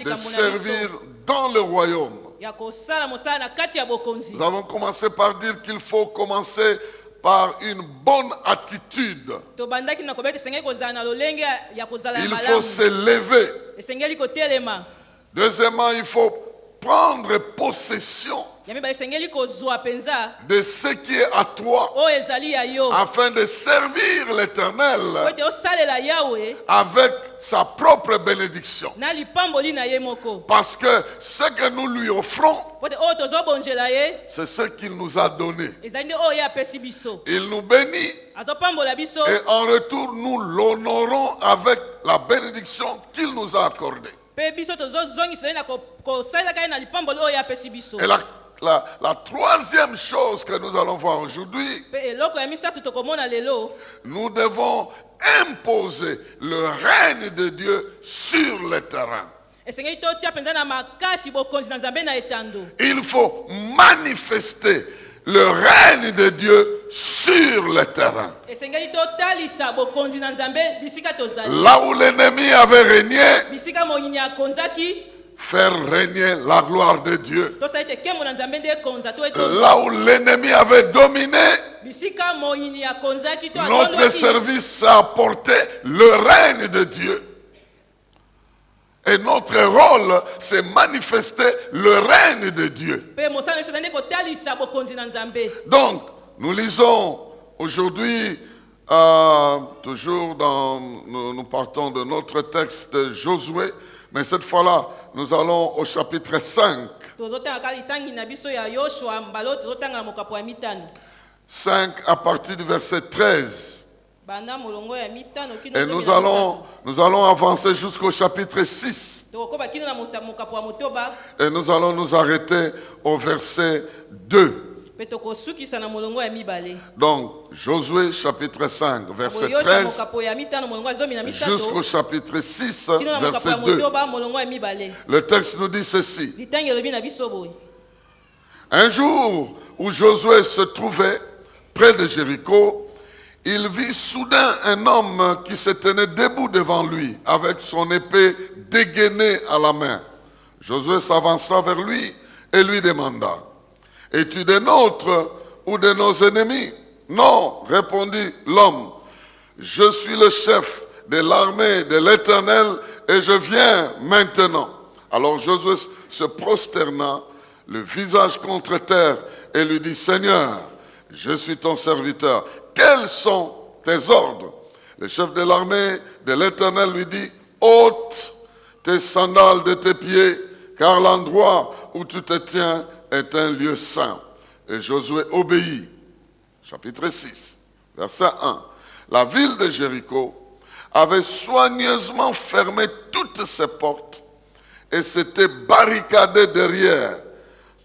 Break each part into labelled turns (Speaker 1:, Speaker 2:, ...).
Speaker 1: de servir dans le royaume. Nous avons commencé par dire qu'il faut commencer par une bonne attitude. Il faut se lever. Deuxièmement, il faut prendre possession de ce qui est à toi afin de servir l'Éternel avec sa propre bénédiction. Parce que ce que nous lui offrons, c'est ce qu'il nous a donné. Il nous bénit et en retour nous l'honorons avec la bénédiction qu'il nous a accordée. Et la troisième chose que nous allons voir aujourd'hui, nous devons imposer le règne de Dieu sur le terrain. Il faut manifester le règne de Dieu sur le terrain. Là où l'ennemi avait régné, faire régner la gloire de Dieu. Là où l'ennemi avait dominé, notre service a apporté le règne de Dieu. Et notre rôle, c'est manifester le règne de Dieu. Donc, nous lisons aujourd'hui, toujours nous partons de notre texte de Josué, mais cette fois-là, nous allons au chapitre 5. 5 à partir du verset 13. Et nous allons avancer jusqu'au chapitre 6. Et nous allons nous arrêter au verset 2. Donc, Josué chapitre 5, verset 13, jusqu'au chapitre 6, verset 2. Le texte nous dit ceci. Un jour où Josué se trouvait près de Jéricho, il vit soudain un homme qui se tenait debout devant lui, avec son épée dégainée à la main. Josué s'avança vers lui et lui demanda, « Es-tu des nôtres ou de nos ennemis ?» « Non, répondit l'homme, « Je suis le chef de l'armée de l'Éternel et je viens maintenant. » Alors Josué se prosterna, le visage contre terre, et lui dit, « Seigneur, je suis ton serviteur. Quels sont tes ordres ?» Le chef de l'armée de l'Éternel lui dit, « ôte tes sandales de tes pieds, car l'endroit où tu te tiens est un lieu saint. » Et Josué obéit. Chapitre 6, verset 1. La ville de Jéricho avait soigneusement fermé toutes ses portes et s'était barricadée derrière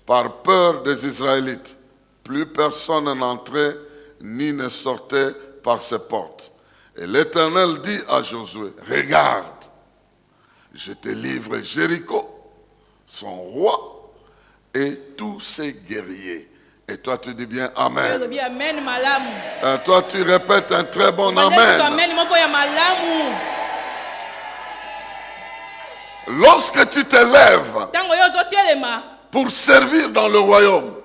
Speaker 1: par peur des Israélites. Plus personne n'entrait ni ne sortait par ses portes. Et l'Éternel dit à Josué, « Regarde, je te livre Jéricho, son roi et tous ses guerriers. » Et toi tu dis bien Amen. Toi tu répètes un très bon Amen. Lorsque tu te lèves pour servir dans le royaume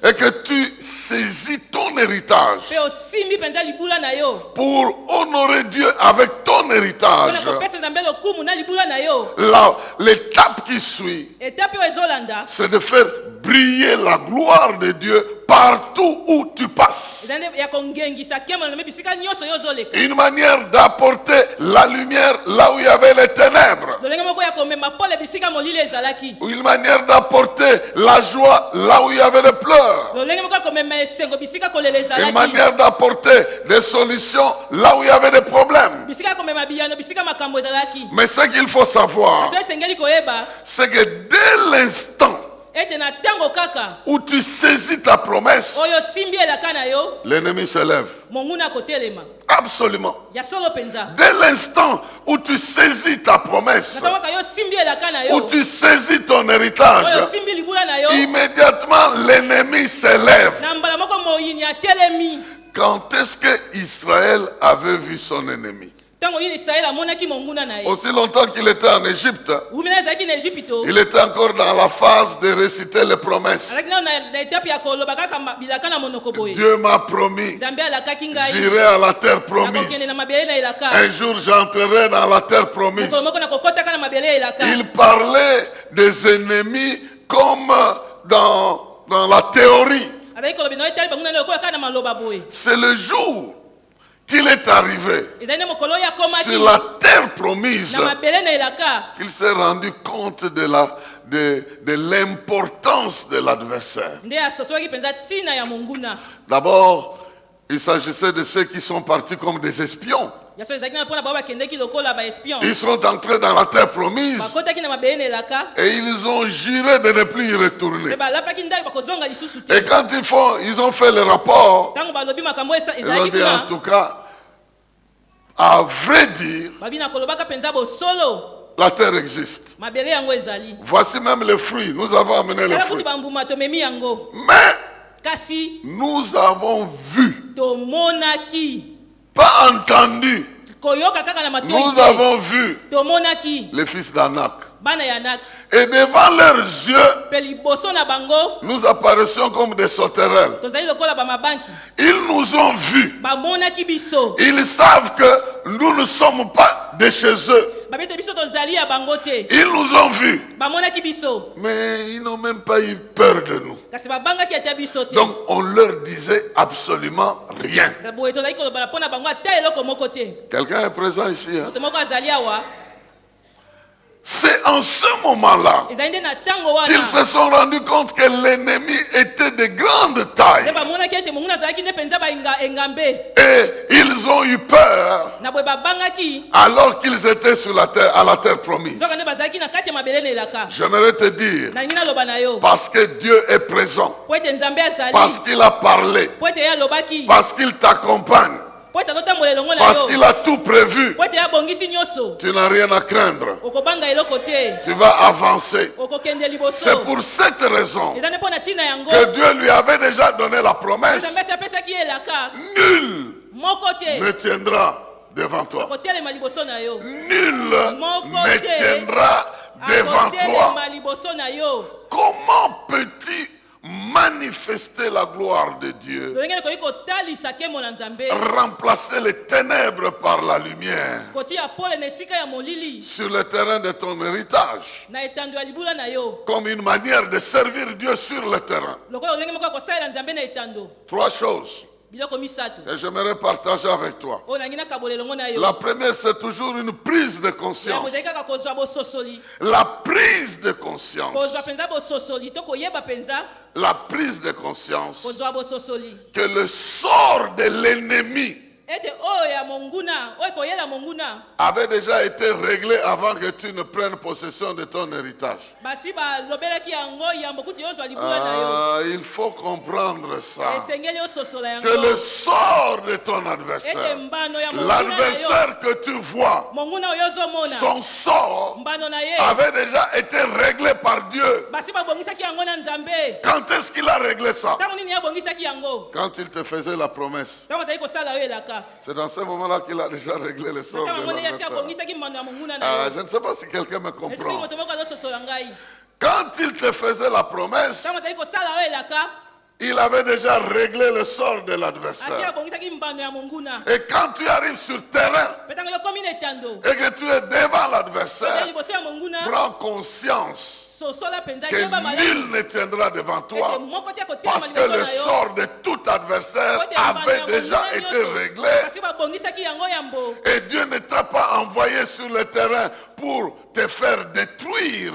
Speaker 1: et que tu saisis ton héritage pour honorer Dieu avec ton héritage, l'étape qui suit, c'est de faire briller la gloire de Dieu partout où tu passes. Une manière d'apporter la lumière là où il y avait les ténèbres. Une manière d'apporter la joie là où il y avait les pleurs. Une manière d'apporter des solutions là où il y avait des problèmes. Mais ce qu'il faut savoir, c'est que dès l'instant où tu saisis ta promesse, l'ennemi se lève. Absolument. Dès l'instant où tu saisis ta promesse, où tu saisis ton héritage, immédiatement l'ennemi se lève. Quand est-ce que Israël avait vu son ennemi? Aussi longtemps qu'il était en Égypte, il était encore dans la phase de réciter les promesses. Dieu m'a promis, j'irai à la terre promise. Un jour j'entrerai dans la terre promise. Il parlait des ennemis comme dans la théorie. C'est le jour qu'il est arrivé sur la terre promise qu'il s'est rendu compte de l'importance de l'adversaire. D'abord, il s'agissait de ceux qui sont partis comme des espions. Ils sont entrés dans la terre promise et ils ont juré de ne plus y retourner. Et quand ils ont fait le rapport, ils ont dit en tout cas, à vrai dire, la terre existe. Voici même les fruits. Nous avons amené les fruits. Mais nous avons vu, pas entendu. Nous avons vu les fils d'Anak. Et devant leurs yeux, nous apparaissions comme des sauterelles. Ils nous ont vus. Ils savent que nous ne sommes pas de chez eux. Ils nous ont vus. Mais ils n'ont même pas eu peur de nous. Donc on leur disait absolument rien. Quelqu'un est présent ici, hein? C'est en ce moment-là qu'ils se sont rendus compte que l'ennemi était de grande taille. Et ils ont eu peur alors qu'ils étaient sur la terre, à la terre promise. J'aimerais te dire, parce que Dieu est présent, parce qu'il a parlé, parce qu'il t'accompagne, parce qu'il a tout prévu, tu n'as rien à craindre. Tu vas avancer. C'est pour cette raison que Dieu lui avait déjà donné la promesse. Nul ne tiendra devant toi. Nul ne tiendra devant toi. Comment peux-tu manifester la gloire de Dieu, remplacer les ténèbres par la lumière sur le terrain de ton héritage, comme une manière de servir Dieu sur le terrain? Trois choses que j'aimerais partager avec toi. La première, c'est toujours une prise de conscience. La prise de conscience. La prise de conscience que le sort de l'ennemi avait déjà été réglé avant que tu ne prennes possession de ton héritage. Il faut comprendre ça. Que le sort de ton adversaire, l'adversaire que tu vois, son sort avait déjà été réglé par Dieu. Quand est-ce qu'il a réglé ça? Quand il te faisait la promesse. C'est dans ce moment-là qu'il a déjà réglé le sort de l'adversaire. Je ne sais pas si quelqu'un me comprend. Quand il te faisait la promesse, il avait déjà réglé le sort de l'adversaire. Et quand tu arrives sur le terrain et que tu es devant l'adversaire, prends conscience que nul ne tiendra devant toi, parce que le sort de tout adversaire avait déjà été réglé. Et Dieu ne t'a pas envoyé sur le terrain pour te faire détruire,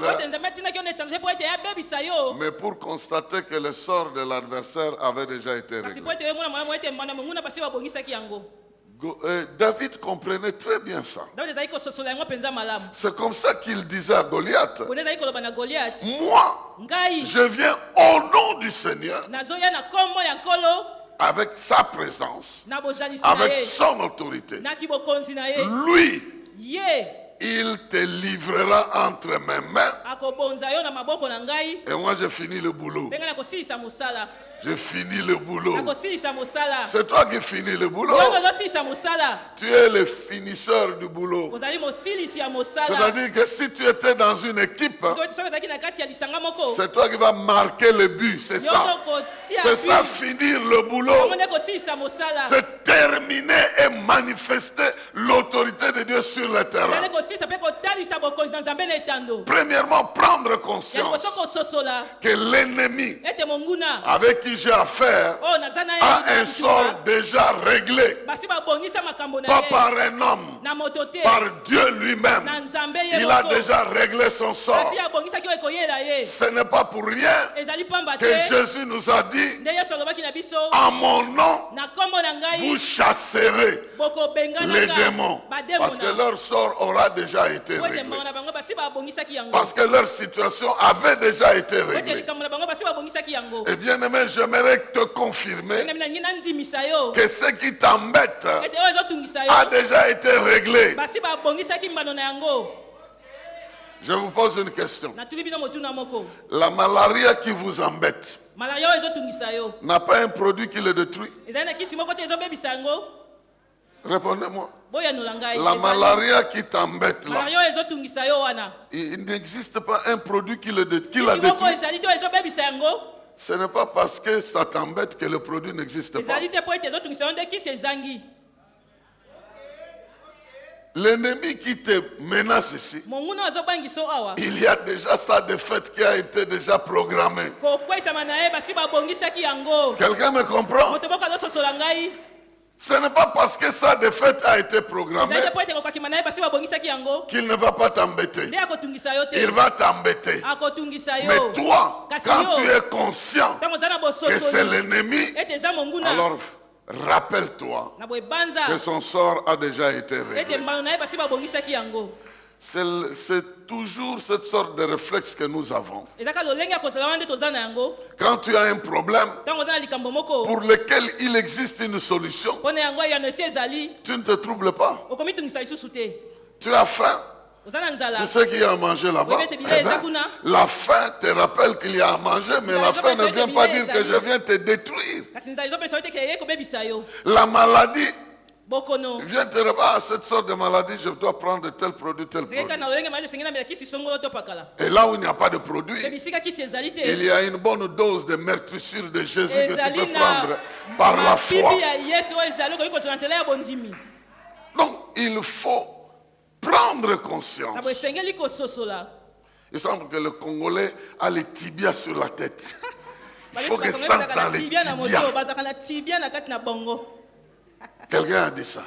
Speaker 1: mais pour constater que le sort de l'adversaire avait déjà été réglé. David comprenait très bien ça. C'est comme ça qu'il disait à Goliath, moi, je viens au nom du Seigneur, avec sa présence, avec son autorité. Lui, il te livrera entre mes mains. Et moi, j'ai fini le boulot. Je finis le boulot.
Speaker 2: nakosilisa mosala.
Speaker 1: C'est toi qui finis le boulot.
Speaker 2: Yo tozosilisa mosala.
Speaker 1: Tu es le finisseur du boulot.
Speaker 2: Ozali mosilisi ya mosala.
Speaker 1: C'est-à-dire que si tu étais dans une équipe,
Speaker 2: Soki ozalaki na kati ya lisanga moko.
Speaker 1: c'est toi qui vas marquer le but, c'est
Speaker 2: Yo
Speaker 1: ça.
Speaker 2: tokotia
Speaker 1: C'est ça,
Speaker 2: but.
Speaker 1: finir le boulot.
Speaker 2: Yango nde kosilisa mosala.
Speaker 1: C'est terminer et manifester l'autorité de Dieu sur le terrain.
Speaker 2: Ezali kosilisa mpe kotalisa bokonzi na Nzambe na etando.
Speaker 1: Premièrement, prendre
Speaker 2: Ya
Speaker 1: conscience
Speaker 2: liboso kososola
Speaker 1: que l'ennemi
Speaker 2: ete monguna
Speaker 1: avec qui j'ai affaire
Speaker 2: oyo naza na ye
Speaker 1: a un sort déjà réglé.
Speaker 2: basi babongisa makambo na
Speaker 1: Pas
Speaker 2: ye
Speaker 1: par un homme,
Speaker 2: na moto te
Speaker 1: par Dieu lui-même.
Speaker 2: na Nzambe ye
Speaker 1: Il a
Speaker 2: moko.
Speaker 1: déjà réglé son sort.
Speaker 2: Basi abongisaki oyo ekoyela ye
Speaker 1: Ce n'est pas pour rien
Speaker 2: ezali pamba te
Speaker 1: que Jésus nous a dit,
Speaker 2: nde Yesu alobaki na biso
Speaker 1: en mon nom,
Speaker 2: na kombo na
Speaker 1: vous
Speaker 2: ngai
Speaker 1: chasserez les
Speaker 2: bokobenganaka
Speaker 1: démons. Parce que
Speaker 2: bademona
Speaker 1: leur sort aura déjà été
Speaker 2: po ete
Speaker 1: réglé.
Speaker 2: mbango na bango basi babongisaki yango
Speaker 1: Parce que leur situation avait déjà été
Speaker 2: po ete
Speaker 1: réglée.
Speaker 2: likambo na bango basi babongisaki yango.
Speaker 1: Et bien aimé, j'aimerais te confirmer
Speaker 2: Ngami na ngi nandimisa yo
Speaker 1: que ce qui t'embête
Speaker 2: ete oyo ezotungisa
Speaker 1: a
Speaker 2: yo
Speaker 1: déjà été réglé.
Speaker 2: basi babongisaki mbano na yango.
Speaker 1: Je vous pose une question.
Speaker 2: Natuli bino motuna moko
Speaker 1: La malaria qui vous embête
Speaker 2: malaria oyo ezotungisa yo
Speaker 1: n'a pas un produit qui le détruit?
Speaker 2: ezali na kisi moko te ezobebisa yango.
Speaker 1: Répondez-moi.
Speaker 2: Boyanola ngai
Speaker 1: La
Speaker 2: ezali.
Speaker 1: malaria qui t'embête là,
Speaker 2: malaria oyo ezotungisa yo wana
Speaker 1: il n'existe pas un produit qui la
Speaker 2: kisi moko
Speaker 1: détruit.
Speaker 2: ezali te oyo ezobebisa yango.
Speaker 1: Ce n'est pas parce que ça t'embête que le produit n'existe pas.
Speaker 2: ezali te po ete ezotungisa yo nde kisi ezangi.
Speaker 1: L'ennemi qui te menace ici,
Speaker 2: monguna oyo azobangisa yo awa
Speaker 1: il y a déjà sa défaite qui a été déjà programmée.
Speaker 2: kokwesama na ye basi babongisaki yango.
Speaker 1: Quelqu'un me comprend?
Speaker 2: moto moko azososola ngai
Speaker 1: Ce n'est pas parce que sa défaite a été programmée
Speaker 2: ezali te po ete kokakima na ye basi babongisaki yango
Speaker 1: qu'il ne va pas t'embêter.
Speaker 2: nde akotungisa yo
Speaker 1: Il
Speaker 2: te
Speaker 1: va t'embêter.
Speaker 2: akotungisa
Speaker 1: Mais
Speaker 2: yo.
Speaker 1: toi,
Speaker 2: Kasi
Speaker 1: quand
Speaker 2: yo,
Speaker 1: tu es conscient
Speaker 2: ntango oza na
Speaker 1: que c'est
Speaker 2: bososoli
Speaker 1: l'ennemi,
Speaker 2: ete eza monguna
Speaker 1: alors rappelle-toi
Speaker 2: na boye banza
Speaker 1: que son sort a déjà été
Speaker 2: ete
Speaker 1: réglé.
Speaker 2: mbano na ye basi babongisaki yango.
Speaker 1: C'est toujours cette sorte de réflexe que nous avons.
Speaker 2: ezaka lolenge ya kozala wana nde toza na yango.
Speaker 1: Quand tu as un problème
Speaker 2: ntango oza na likambo moko
Speaker 1: pour lequel il existe une solution,
Speaker 2: mpo na yango eyano esi ezali
Speaker 1: tu ne te troubles pas.
Speaker 2: okomitungisa lisusu te.
Speaker 1: Tu as faim.
Speaker 2: oza na nzala
Speaker 1: Tu sais qu'il y a à manger là-bas.
Speaker 2: Oui, mais
Speaker 1: Eh
Speaker 2: t'es
Speaker 1: ben,
Speaker 2: bien,
Speaker 1: la faim te rappelle qu'il y a à manger, mais
Speaker 2: Vous
Speaker 1: la
Speaker 2: avez
Speaker 1: faim
Speaker 2: pas
Speaker 1: ne
Speaker 2: essayé
Speaker 1: vient
Speaker 2: de
Speaker 1: pas
Speaker 2: deviner,
Speaker 1: dire que
Speaker 2: ça
Speaker 1: je
Speaker 2: dit.
Speaker 1: viens te détruire.
Speaker 2: kasi nzala ezopesa yo te ke ye kobebisa yo.
Speaker 1: La maladie
Speaker 2: bokono
Speaker 1: vient te rappeler, ah, cette sorte de maladie, je dois prendre tel produit, tel
Speaker 2: ezali kaka
Speaker 1: produit.
Speaker 2: na lolenge mali esengeli namela kisi songolo to pakala.
Speaker 1: Et là où il n'y a pas de produit,
Speaker 2: me bisika kisi ezali te
Speaker 1: il y a une bonne dose de meurtrissure de Jésus que tu
Speaker 2: ezali
Speaker 1: peux
Speaker 2: na
Speaker 1: prendre par la foi.
Speaker 2: mapipi ya yesu oyo ezali okoki kozwa na nzela ya bondimi.
Speaker 1: Donc, il faut prendre
Speaker 2: na
Speaker 1: conscience.
Speaker 2: boye esengeli kososola.
Speaker 1: Il semble que le Congolais a les tibias sur la tête. Il faut que
Speaker 2: Baleki
Speaker 1: ça
Speaker 2: bakongeli
Speaker 1: dans
Speaker 2: bazalaka na
Speaker 1: les
Speaker 2: tibia na moto
Speaker 1: tibias.
Speaker 2: bazalaka na tibia na kati na bongo.
Speaker 1: Quelqu'un a dit ça.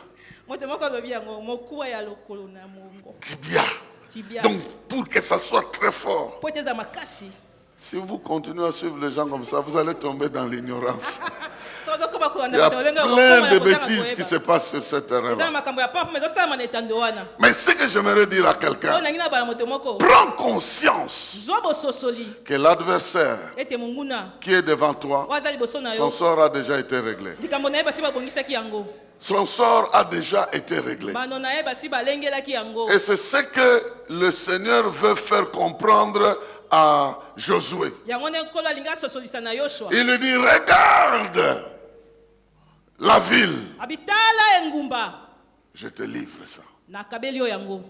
Speaker 2: moto moko alobi yango mokuwa ya lokolo na mongo
Speaker 1: Tibia.
Speaker 2: tibia
Speaker 1: Donc, pour que ça soit très fort,
Speaker 2: po ete eza makasi.
Speaker 1: si vous continuez à suivre les gens comme ça, vous allez tomber dans l'ignorance.
Speaker 2: so ozokoba
Speaker 1: Il
Speaker 2: kolanda
Speaker 1: y a
Speaker 2: bato lolenge
Speaker 1: plein de
Speaker 2: okokoma na
Speaker 1: bêtises qui
Speaker 2: kozanga
Speaker 1: se passent sur ce
Speaker 2: eza na
Speaker 1: terrain-là.
Speaker 2: makambo ya pampo mais ezosalama na etando wana.
Speaker 1: Mais ce que j'aimerais dire à
Speaker 2: oyo
Speaker 1: quelqu'un,
Speaker 2: nangi na bala moto moko
Speaker 1: prends conscience
Speaker 2: zwa bososoli
Speaker 1: que l'adversaire
Speaker 2: ete monguna
Speaker 1: qui est devant toi,
Speaker 2: oyo aza liboso na
Speaker 1: son
Speaker 2: yo
Speaker 1: sort a déjà été réglé.
Speaker 2: likambo na ye basi babongisaki yango.
Speaker 1: Son sort a déjà été réglé.
Speaker 2: bano na ye basi balengelaki yango.
Speaker 1: Et c'est ce que le Seigneur veut faire comprendre à Josué.
Speaker 2: yango nde nkolo alingi asosolisa na yoshua.
Speaker 1: Il lui dit, regarde la ville.
Speaker 2: abitala engumba
Speaker 1: Je te livre ça.
Speaker 2: nakabeli yo yango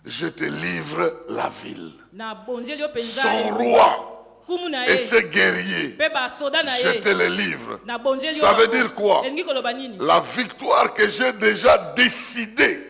Speaker 1: Je te livre la ville.
Speaker 2: na bonzeli yo mpenza
Speaker 1: Son roi
Speaker 2: kumu na
Speaker 1: et
Speaker 2: ye
Speaker 1: ses guerriers.
Speaker 2: mpe basoda na
Speaker 1: Je te
Speaker 2: ye
Speaker 1: les livre.
Speaker 2: na bonzeli yo
Speaker 1: Ça veut
Speaker 2: yango.
Speaker 1: dire quoi?
Speaker 2: elingi koloba nini?
Speaker 1: La victoire que j'ai déjà décidée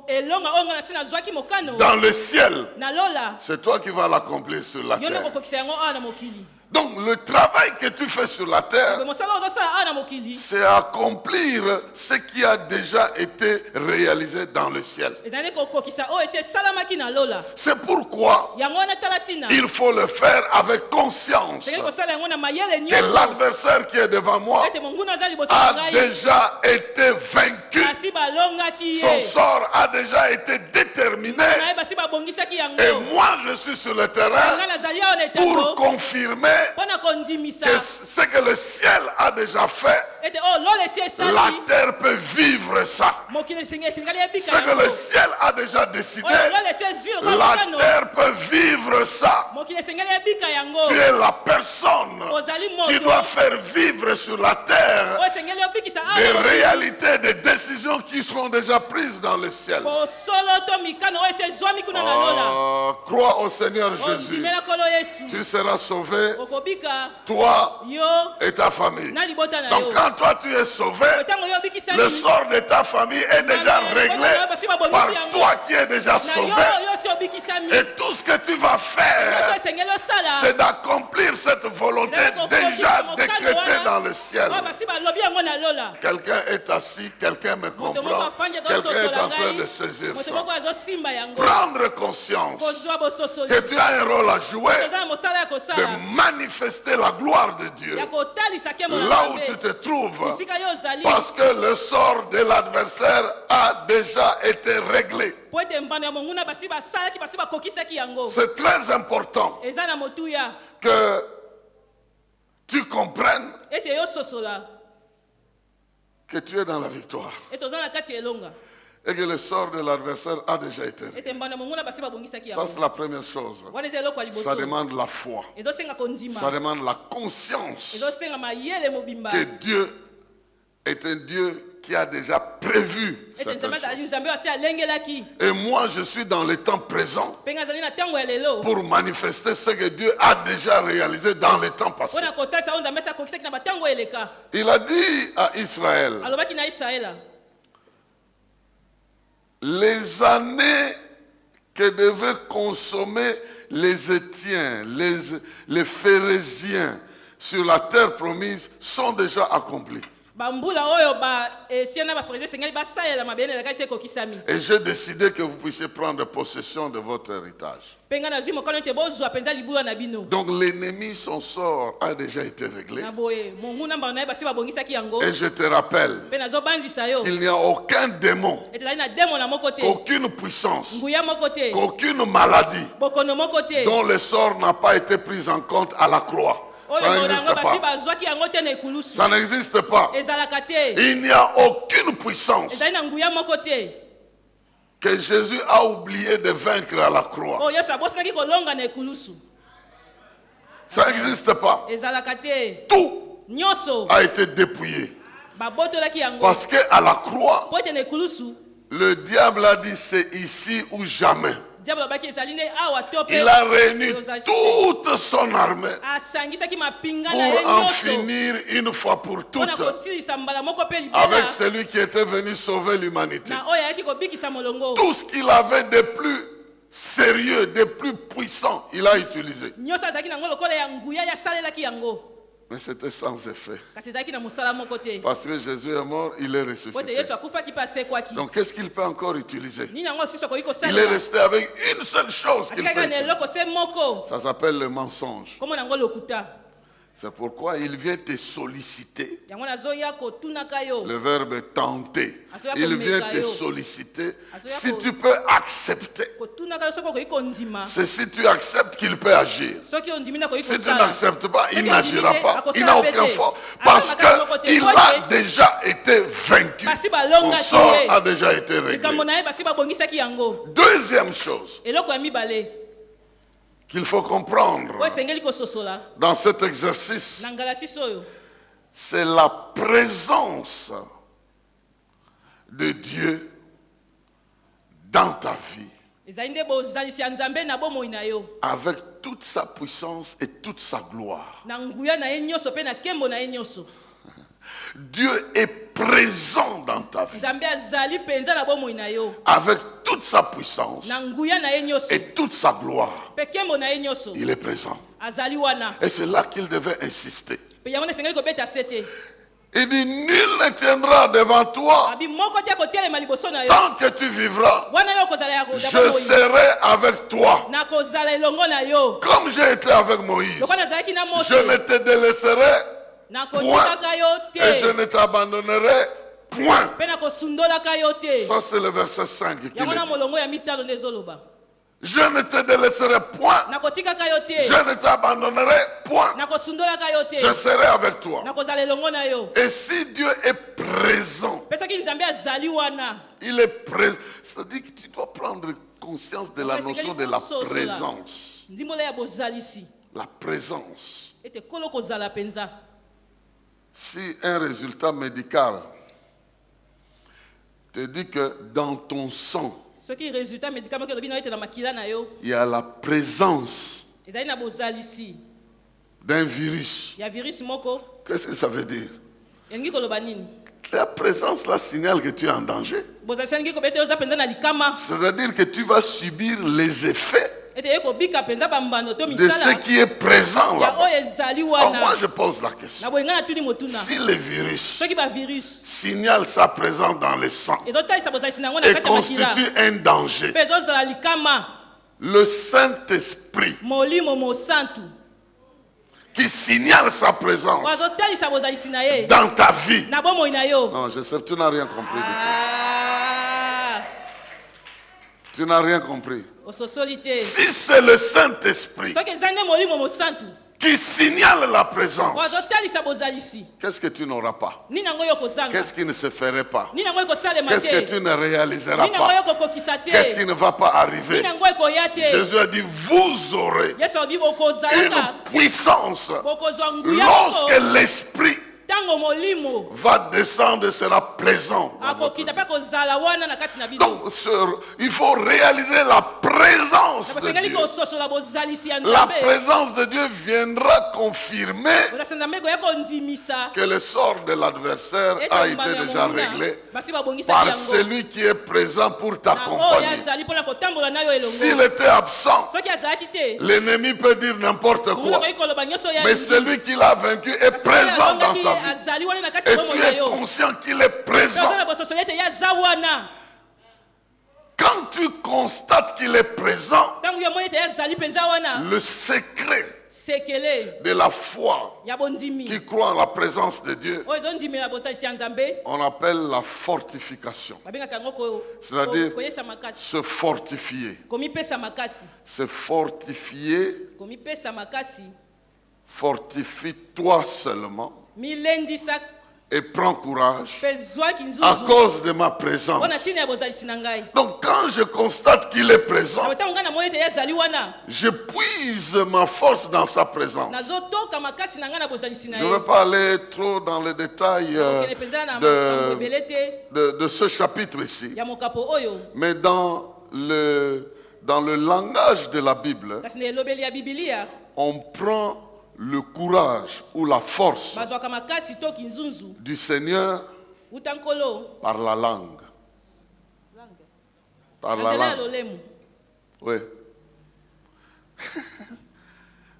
Speaker 2: elonga oyo nga na si nazwaki mokano
Speaker 1: dans le ciel,
Speaker 2: na lola
Speaker 1: c'est toi qui vas l'accomplir sur la
Speaker 2: yo nde
Speaker 1: terre.
Speaker 2: kokokisa yango awa na mokili.
Speaker 1: Donc le travail que tu fais sur la terre,
Speaker 2: Boye mosala oyo ozosala awa na mokili
Speaker 1: c'est accomplir ce qui a déjà été réalisé dans le ciel.
Speaker 2: ezali kokokisa oyo esi esalamaki na lola.
Speaker 1: C'est pourquoi
Speaker 2: yango wana tala ntina
Speaker 1: il faut le faire avec conscience
Speaker 2: tolingi kosala yango na mayele
Speaker 1: que
Speaker 2: nyonso
Speaker 1: l'adversaire qui est devant moi
Speaker 2: ete monguna aza liboso na
Speaker 1: a
Speaker 2: ngai
Speaker 1: déjà été vaincu.
Speaker 2: basi balongaki
Speaker 1: Son
Speaker 2: ye
Speaker 1: sort a déjà été déterminé.
Speaker 2: na ye basi babongisaki
Speaker 1: Et
Speaker 2: yango.
Speaker 1: moi, je suis sur le terrain
Speaker 2: nga nazali awa na
Speaker 1: pour
Speaker 2: etango
Speaker 1: confirmer
Speaker 2: mpo na kondimisa
Speaker 1: que ce que le ciel a déjà fait,
Speaker 2: ete oyo lola esi
Speaker 1: la
Speaker 2: esali
Speaker 1: terre peut vivre ça.
Speaker 2: mokili etingali
Speaker 1: Ce
Speaker 2: ebika
Speaker 1: que le
Speaker 2: yango
Speaker 1: ciel a déjà décidé,
Speaker 2: oyo lola esi ezwi
Speaker 1: la
Speaker 2: lokalokano
Speaker 1: terre peut vivre ça.
Speaker 2: mokili esengeli ebika yango.
Speaker 1: Tu es la personne
Speaker 2: Ozali
Speaker 1: qui
Speaker 2: moto.
Speaker 1: doit faire vivre sur la terre
Speaker 2: Oyo esengeli obikisa
Speaker 1: des
Speaker 2: awa.
Speaker 1: réalités, des décisions qui seront déjà prises dans le ciel.
Speaker 2: Bosolo to mikano oyo esezwami kuna na lola.
Speaker 1: Crois au Seigneur Jésus.
Speaker 2: Ondimela kolo Yesu.
Speaker 1: Tu seras sauvé,
Speaker 2: Okobika
Speaker 1: toi
Speaker 2: yo
Speaker 1: et ta famille.
Speaker 2: na libota na
Speaker 1: Donc
Speaker 2: yo.
Speaker 1: quand toi tu es sauvé,
Speaker 2: Otango yo obikisa
Speaker 1: le sort de ta famille est déjà réglé par toi qui es déjà
Speaker 2: na
Speaker 1: sauvé.
Speaker 2: yo si obikisami.
Speaker 1: Et tout ce que tu vas faire,
Speaker 2: Esengeli osala.
Speaker 1: c'est d'accomplir cette volonté déjà décrétée dans le ciel.
Speaker 2: Oyo basi balobi yango na lola.
Speaker 1: Quelqu'un est assis, quelqu'un me
Speaker 2: Moto moko
Speaker 1: comprend,
Speaker 2: afandi
Speaker 1: quelqu'un est en
Speaker 2: azososola
Speaker 1: train de
Speaker 2: ngai.
Speaker 1: saisir
Speaker 2: Moto
Speaker 1: ça.
Speaker 2: moko azosimba yango.
Speaker 1: Prendre conscience
Speaker 2: Kozwa bososoli.
Speaker 1: que tu as un rôle à jouer
Speaker 2: Toza na mosala ya
Speaker 1: de
Speaker 2: kosala.
Speaker 1: manifester la gloire de Dieu
Speaker 2: Ya kotalisa nkembo na
Speaker 1: là où
Speaker 2: Nzambe.
Speaker 1: tu te trouves,
Speaker 2: Bisika yo ozali.
Speaker 1: parce que le sort de l'adversaire a déjà été réglé.
Speaker 2: Po ete mbano ya monguna basi basalaki basi bakokisaki yango.
Speaker 1: C'est très important
Speaker 2: Eza na motuya.
Speaker 1: que tu comprennes
Speaker 2: Ete yo sosola.
Speaker 1: que tu es dans la victoire
Speaker 2: Ete oza na kati ya elonga.
Speaker 1: et que le sort de l'adversaire a déjà été réglé.
Speaker 2: Ete mbano ya monguna basi babongisaki
Speaker 1: Ça,
Speaker 2: yango.
Speaker 1: c'est la première chose.
Speaker 2: Wana eza eloko ya liboso.
Speaker 1: Ça demande la foi.
Speaker 2: Ezosenga kondima.
Speaker 1: Ça demande la conscience
Speaker 2: Ezosenga mayele mobimba.
Speaker 1: que Dieu est un Dieu qui a déjà prévu
Speaker 2: Ete
Speaker 1: certaines
Speaker 2: Nzambe
Speaker 1: choses.
Speaker 2: Nzambe asi alengelaki.
Speaker 1: Et moi, je suis dans le temps présent
Speaker 2: Mpe nga azali na ntango ya lelo.
Speaker 1: pour manifester ce que Dieu a déjà réalisé dans le temps passé.
Speaker 2: Mpona kotalisa oyo Nzambe asi akokisaki na batango eleka.
Speaker 1: Il a dit à Israël,
Speaker 2: Alobaki na Israela.
Speaker 1: les années que devaient consommer les Étiens, les Phérésiens sur la terre promise sont déjà accomplies.
Speaker 2: Bambula oyo ba esiana ba frère sengeli basalela mabene eleka ise kokisami.
Speaker 1: Et j'ai décidé que vous puissiez prendre possession de votre héritage.
Speaker 2: Penga na zimo kono te bozwa penza libula na bino.
Speaker 1: Donc l'ennemi, son sort a déjà été réglé.
Speaker 2: Na boye monguna mba na basi babongisaki yango.
Speaker 1: Et je te rappelle
Speaker 2: Pe nazo banzisa yo.
Speaker 1: qu'il n'y a aucun démon,
Speaker 2: Etela na demo na moko te.
Speaker 1: aucune puissance,
Speaker 2: Nguya moko te.
Speaker 1: aucune maladie
Speaker 2: Bokono moko te.
Speaker 1: dont le sort n'a pas été pris en compte à la croix. Ça
Speaker 2: Oyo
Speaker 1: n'existe
Speaker 2: molango basi
Speaker 1: pas.
Speaker 2: bazwaki yango te na ekulusu.
Speaker 1: Ça n'existe pas.
Speaker 2: Ezalaka te.
Speaker 1: Il n'y a aucune puissance
Speaker 2: Ezali na nguya moko te.
Speaker 1: que Jésus a oublié de vaincre à la croix.
Speaker 2: Oyo Yesu abosinaki kolonga na ekulusu.
Speaker 1: Ça n'existe pas.
Speaker 2: Ezalaka te.
Speaker 1: Tout
Speaker 2: Nyonso
Speaker 1: a été dépouillé.
Speaker 2: babotolaki yango.
Speaker 1: Parce qu'à la croix,
Speaker 2: Po ete na ekulusu.
Speaker 1: le diable a dit c'est ici ou jamais.
Speaker 2: Diable abaki ezali ne awa to pe.
Speaker 1: Il a réuni toute son armée
Speaker 2: Asangisaki mapinga na ye
Speaker 1: pour en
Speaker 2: nyonso.
Speaker 1: finir une fois pour toutes
Speaker 2: Mpona kosilisa mbala moko pe
Speaker 1: avec
Speaker 2: libela.
Speaker 1: celui qui était venu sauver l'humanité.
Speaker 2: Na oyo ayaki kobikisa molongo.
Speaker 1: Tout ce qu'il avait de plus sérieux, de plus puissant, il a utilisé.
Speaker 2: Nyonso azalaki nango lokola ya nguya ya salelaki yango.
Speaker 1: Mais c'était sans effet.
Speaker 2: Kasi ezalaki na mosala moko te.
Speaker 1: Parce que Jésus est mort, il est
Speaker 2: Po ete
Speaker 1: ressuscité.
Speaker 2: Yesu akufaki pe asekwaki.
Speaker 1: Donc qu'est-ce qu'il peut encore utiliser?
Speaker 2: Nini yango lisusu akoki
Speaker 1: Il est
Speaker 2: kosalela.
Speaker 1: resté avec une seule chose qu'il
Speaker 2: Atikaki na
Speaker 1: peut.
Speaker 2: eloko se moko.
Speaker 1: Ça s'appelle le mensonge.
Speaker 2: Kombo nango lokuta.
Speaker 1: C'est pourquoi il vient te solliciter.
Speaker 2: Yango nazoya kotunaka yo.
Speaker 1: Le verbe tenter. Il vient te solliciter. Si tu peux accepter,
Speaker 2: Kotunaka yo soko koki kondima.
Speaker 1: c'est si tu acceptes qu'il peut agir.
Speaker 2: Soki ondimi na koki
Speaker 1: Si tu
Speaker 2: kosala.
Speaker 1: n'acceptes pas, il
Speaker 2: Soki
Speaker 1: n'agira
Speaker 2: ondimi te,
Speaker 1: pas.
Speaker 2: akosala
Speaker 1: Il n'a
Speaker 2: pe
Speaker 1: aucun
Speaker 2: te.
Speaker 1: fort.
Speaker 2: Ata
Speaker 1: Parce
Speaker 2: makasi moko te.
Speaker 1: qu'il
Speaker 2: Po
Speaker 1: a
Speaker 2: ete,
Speaker 1: déjà été vaincu.
Speaker 2: basi
Speaker 1: Son
Speaker 2: balongaki
Speaker 1: sort
Speaker 2: ye.
Speaker 1: a déjà été
Speaker 2: Likambo
Speaker 1: réglé.
Speaker 2: na ye basi babongisaki yango.
Speaker 1: Deuxième chose
Speaker 2: Eloko ya mibale.
Speaker 1: qu'il faut comprendre
Speaker 2: Oyo esengeli kososola.
Speaker 1: dans cet exercice,
Speaker 2: Na ngala sisi oyo.
Speaker 1: c'est la présence de Dieu dans ta vie
Speaker 2: Ezali nde bozalisi ya Nzambe na bomoi na yo.
Speaker 1: avec toute sa puissance et toute sa gloire.
Speaker 2: Na nguya na ye nyonso pe na kembo na ye nyonso.
Speaker 1: Dieu est présent dans ta vie
Speaker 2: Nzambe azali penza na bomoi na yo.
Speaker 1: avec toute sa puissance
Speaker 2: Na nguya na ye nyonso.
Speaker 1: et toute sa gloire.
Speaker 2: Pe kembo na ye nyonso.
Speaker 1: Il est présent.
Speaker 2: Azali wana.
Speaker 1: Et c'est là qu'il devait insister.
Speaker 2: Pe yango esengeli kobeta sete.
Speaker 1: Il dit, nul ne tiendra devant toi
Speaker 2: Abi moko te kotelema liboso na yo.
Speaker 1: tant que tu vivras.
Speaker 2: Wana yo kozala ya
Speaker 1: Je serai avec toi.
Speaker 2: na kozala elongo na yo.
Speaker 1: Comme j'ai été avec Moïse,
Speaker 2: Lokwa nazalaki na Mose.
Speaker 1: je ne te délaisserai
Speaker 2: Na
Speaker 1: point
Speaker 2: kotikaka yo
Speaker 1: et je
Speaker 2: te.
Speaker 1: ne t'abandonnerai point.
Speaker 2: Pe na kosundolaka yo te.
Speaker 1: Ça, c'est le verset 5 qui
Speaker 2: Yango na
Speaker 1: dit.
Speaker 2: molongo ya mitano nde ezoloba.
Speaker 1: Je ne te délaisserai point.
Speaker 2: Na kotikaka yo te.
Speaker 1: Je ne t'abandonnerai point.
Speaker 2: Na kosundolaka yo te.
Speaker 1: Je serai avec toi.
Speaker 2: Na kozala elongo na yo.
Speaker 1: Et si Dieu est présent,
Speaker 2: Pe soki Nzambe azali wana.
Speaker 1: il est présent. C'est-à-dire que tu dois prendre conscience de la notion de la présence.
Speaker 2: ndimbola ya bozalisi
Speaker 1: La présence.
Speaker 2: ete kolo kozala penza.
Speaker 1: Si un résultat médical te dit que dans ton sang,
Speaker 2: Soki résultat médical moko lobi na ete na makila na yo
Speaker 1: il y a la présence
Speaker 2: ezali na bozalisi
Speaker 1: d'un virus,
Speaker 2: ya virus moko,
Speaker 1: qu'est-ce que ça veut dire?
Speaker 2: elingi koloba nini?
Speaker 1: La présence là signale que tu es en danger.
Speaker 2: Bozalisi elingi kobeta oza penza na likama
Speaker 1: C'est-à-dire que tu vas subir les effets
Speaker 2: ete ye kobika penza bambano to
Speaker 1: de ce
Speaker 2: misala
Speaker 1: qui est présent
Speaker 2: ya
Speaker 1: là.
Speaker 2: oyo ezali
Speaker 1: Alors moi
Speaker 2: wana.
Speaker 1: je pose la question.
Speaker 2: Na boyenga na tuni motuna
Speaker 1: Si le virus
Speaker 2: soki bavirus
Speaker 1: signale sa présence dans le sang
Speaker 2: ezotalisa bozalisi nango na
Speaker 1: et
Speaker 2: kati ya makila
Speaker 1: constitue un danger,
Speaker 2: mpe ezozala likama,
Speaker 1: le Saint-Esprit
Speaker 2: molimo mosantu
Speaker 1: qui signale sa présence
Speaker 2: oyo azotalisa bozalisi na ye
Speaker 1: dans ta vie.
Speaker 2: na bomoi na yo.
Speaker 1: Non, je sais, tu n'as rien compris du
Speaker 2: Ah,
Speaker 1: tout. Tu n'as rien compris.
Speaker 2: ososoli te.
Speaker 1: Si c'est le Saint-Esprit
Speaker 2: Soki eza nde molimo mosantu
Speaker 1: qui signale la présence,
Speaker 2: oyo azotalisa bozalisi,
Speaker 1: qu'est-ce que tu n'auras pas?
Speaker 2: nini yango yo kozanga,
Speaker 1: Qu'est-ce qui ne se ferait pas?
Speaker 2: nini yango ekosalema
Speaker 1: Qu'est-ce que
Speaker 2: te,
Speaker 1: tu ne réaliseras
Speaker 2: nini yango
Speaker 1: pas?
Speaker 2: yo kokokisa te,
Speaker 1: Qu'est-ce qui ne va pas arriver?
Speaker 2: nini yango ekoya te.
Speaker 1: Jésus a dit, vous aurez
Speaker 2: Yesu alobi bokozalaka,
Speaker 1: une puissance
Speaker 2: bokozwa nguya
Speaker 1: lorsque
Speaker 2: moko
Speaker 1: l'Esprit
Speaker 2: ntango molimo
Speaker 1: va descendre, sera présent. dans votre
Speaker 2: akokita mpe kozala wana na kati na bino.
Speaker 1: Donc, il faut réaliser la présence de
Speaker 2: basengeli
Speaker 1: Dieu.
Speaker 2: kososola bozalisi ya
Speaker 1: La
Speaker 2: nzambe,
Speaker 1: présence de Dieu viendra confirmer
Speaker 2: bozalisi ya nzambe ekoya kondimisa
Speaker 1: que le sort de l'adversaire
Speaker 2: ete
Speaker 1: a
Speaker 2: mbano
Speaker 1: été
Speaker 2: ya
Speaker 1: déjà
Speaker 2: monguna
Speaker 1: réglé
Speaker 2: basi babongisaki
Speaker 1: par
Speaker 2: yango
Speaker 1: celui qui est présent pour
Speaker 2: na oyo
Speaker 1: t'accompagner.
Speaker 2: azali mpona kotambola na yo
Speaker 1: S'il
Speaker 2: elongo.
Speaker 1: était absent,
Speaker 2: Soki azalaki te
Speaker 1: l'ennemi peut dire n'importe
Speaker 2: monguna
Speaker 1: quoi.
Speaker 2: okoki koloba nyonso oyo
Speaker 1: Mais
Speaker 2: alingi.
Speaker 1: celui qui l'a vaincu est
Speaker 2: Parce que oyo
Speaker 1: présent dans
Speaker 2: alongaki
Speaker 1: ta
Speaker 2: ye
Speaker 1: vie.
Speaker 2: azali wana na kati ya
Speaker 1: Et
Speaker 2: bomoi
Speaker 1: tu
Speaker 2: na
Speaker 1: es
Speaker 2: yo.
Speaker 1: conscient qu'il est
Speaker 2: Mpe oza
Speaker 1: présent.
Speaker 2: na bososoli ete ye aza wana.
Speaker 1: Quand tu constates qu'il est présent,
Speaker 2: Ntango yo omoni ete ye azali mpenza wana,
Speaker 1: le secret
Speaker 2: sekele
Speaker 1: de la foi
Speaker 2: ya bondimi
Speaker 1: qui croit en la présence de Dieu,
Speaker 2: oyo ezondimela bosalisi ya nzambe
Speaker 1: on appelle la fortification.
Speaker 2: babengaka yango
Speaker 1: C'est-à-dire
Speaker 2: koyesa makasi,
Speaker 1: se fortifier.
Speaker 2: komipesa makasi,
Speaker 1: Se fortifier,
Speaker 2: komipesa makasi,
Speaker 1: fortifie-toi seulement
Speaker 2: milendisa
Speaker 1: et prends courage
Speaker 2: mpe zwaki
Speaker 1: à
Speaker 2: nzuzu
Speaker 1: cause de ma présence.
Speaker 2: mpona ntina ya bozalisi na ngai.
Speaker 1: Donc quand je constate qu'il est présent,
Speaker 2: Na ntango ngai namoni ete ye azali wana,
Speaker 1: je puise ma force dans sa présence.
Speaker 2: nazotoka makasi na ngai na bozalisi na
Speaker 1: Je ne
Speaker 2: ye.
Speaker 1: veux pas aller trop dans les détails
Speaker 2: okende mpenza na makambo
Speaker 1: de,
Speaker 2: ebele te
Speaker 1: de ce chapitre ici.
Speaker 2: ya mokapo oyo,
Speaker 1: Mais dans le langage de la Bible,
Speaker 2: kasi na elobeli ya bibilia
Speaker 1: on prend le courage ou la force
Speaker 2: bazwaka makasi toki nzunzu
Speaker 1: du Seigneur
Speaker 2: uta nkolo
Speaker 1: par la langue. Par
Speaker 2: na
Speaker 1: la
Speaker 2: nzela ya
Speaker 1: langue.
Speaker 2: lolemu.
Speaker 1: Oui.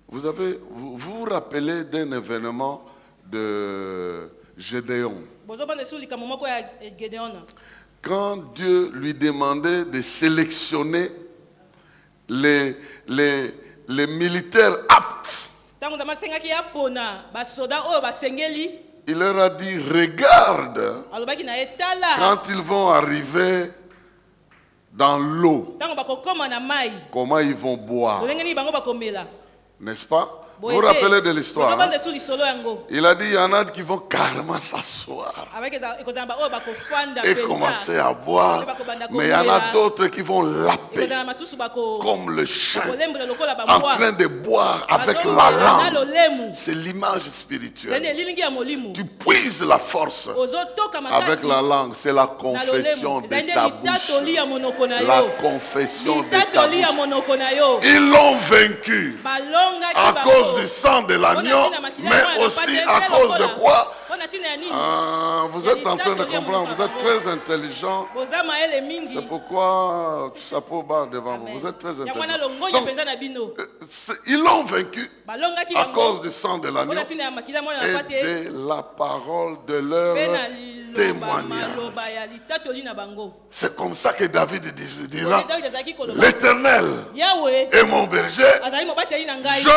Speaker 1: Vous vous rappelez d'un événement de Gédéon.
Speaker 2: bozobanda esu likambo moko ya Gedeon.
Speaker 1: Quand Dieu lui demandait de sélectionner les militaires aptes,
Speaker 2: Ntango nzambe asengaki ya pona basoda oyo basengeli,
Speaker 1: il leur a dit, regarde,
Speaker 2: alobaki na ye tala
Speaker 1: quand ils vont arriver dans l'eau,
Speaker 2: ntango bakokoma na mai
Speaker 1: comment ils vont boire.
Speaker 2: lolenge nini bango bakomela.
Speaker 1: N'est-ce pas? Vous vous
Speaker 2: Boye te,
Speaker 1: rappelez de l'histoire, hein?
Speaker 2: bozobanda esu lisolo yango
Speaker 1: Il a dit, il y en a qui vont carrément s'asseoir
Speaker 2: abaki ekozala baoyo bakofanda
Speaker 1: et commencer
Speaker 2: mpenza,
Speaker 1: à boire. Mais il y en a d'autres qui vont laper
Speaker 2: ekozala masusu
Speaker 1: comme le chien,
Speaker 2: bakolembola lokola
Speaker 1: en
Speaker 2: bamwa
Speaker 1: train de boire avec la
Speaker 2: bazomela na
Speaker 1: langue.
Speaker 2: lolemu.
Speaker 1: C'est l'image
Speaker 2: Zani
Speaker 1: spirituelle.
Speaker 2: elilingi ya molimo
Speaker 1: Tu puises la force
Speaker 2: ozotoka
Speaker 1: avec
Speaker 2: makasi
Speaker 1: la langue. C'est la
Speaker 2: na
Speaker 1: confession
Speaker 2: lolemu,
Speaker 1: de
Speaker 2: ezali nde
Speaker 1: ta
Speaker 2: litatoli ya
Speaker 1: bouche.
Speaker 2: monoko na
Speaker 1: La
Speaker 2: yo,
Speaker 1: confession de ta
Speaker 2: litatoli ya
Speaker 1: bouche.
Speaker 2: monoko na yo.
Speaker 1: Ils l'ont vaincu
Speaker 2: Balongaki
Speaker 1: à
Speaker 2: bango.
Speaker 1: cause du sang de l'agneau, mais aussi à cause de quoi?
Speaker 2: Mpona ntina ya nini?
Speaker 1: Vous êtes en train de comprendre, vous êtes très intelligent.
Speaker 2: Boza maele mingi.
Speaker 1: C'est pourquoi chapeau bas devant vous.
Speaker 2: Amen.
Speaker 1: Vous êtes très
Speaker 2: Yango wana
Speaker 1: intelligent.
Speaker 2: longonya
Speaker 1: Donc,
Speaker 2: mpenza na bino.
Speaker 1: ils l'ont vaincu
Speaker 2: Balongaki
Speaker 1: à
Speaker 2: bango.
Speaker 1: cause du sang de l'agneau
Speaker 2: Mpona ntina ya makila mwana na
Speaker 1: et
Speaker 2: pate.
Speaker 1: de la parole de leur
Speaker 2: Mpe na liloba
Speaker 1: témoignage.
Speaker 2: maloba ya litatoli na bango.
Speaker 1: C'est comme ça que David dira,
Speaker 2: Oyo Dawidi azalaki koloba.
Speaker 1: l'Éternel
Speaker 2: Yawe
Speaker 1: est mon berger,
Speaker 2: azali mobateli na ngai.
Speaker 1: je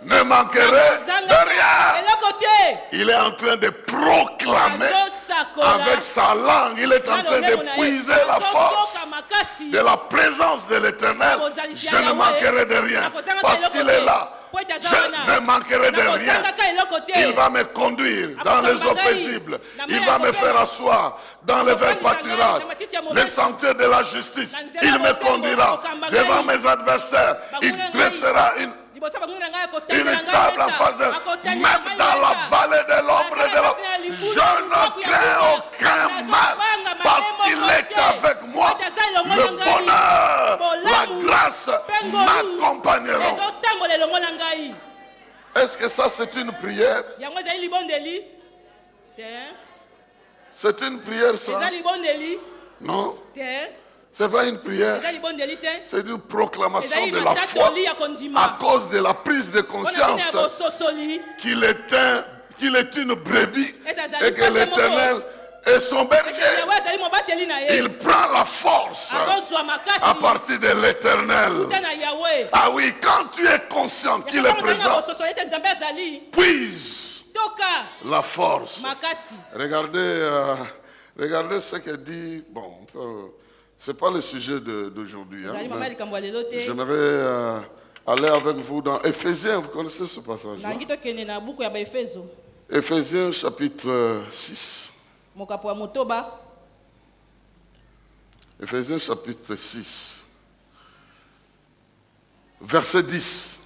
Speaker 1: ne manquerai de rien.
Speaker 2: eloko te.
Speaker 1: Il est en train de proclamer
Speaker 2: Azosakola.
Speaker 1: avec sa langue, il est en train de puiser la force
Speaker 2: Azotoka makasi.
Speaker 1: de la présence de l'Éternel. Je ne manquerai de rien parce qu'il est là. Je ne manquerai de rien. Il va me conduire dans les eaux paisibles. Il va me faire asseoir dans les verts pâturages. Les sentiers de la justice. Il me conduira devant mes adversaires. Il dressera une table en face de même dans la vallée de l'ombre et de la... Je ne crains aucun mal parce qu'il est avec moi. Le bonheur, la grâce m'accompagneront. Est-ce que ça c'est une prière? C'est une prière ça? Non. Ce n'est pas une prière, c'est une proclamation de la foi à cause de la prise de conscience qu'il est une brebis et que l'Éternel est son berger. Il prend la force à partir de l'Éternel. Ah oui, quand tu es conscient qu'il est présent, puise la force. Regardez ce que dit... Bon, ce n'est pas le sujet d'aujourd'hui. Hein, j'aimerais aller avec vous dans Éphésiens. Vous connaissez ce passage-là? Éphésiens chapitre 6. Éphésiens chapitre 6. Verset 10.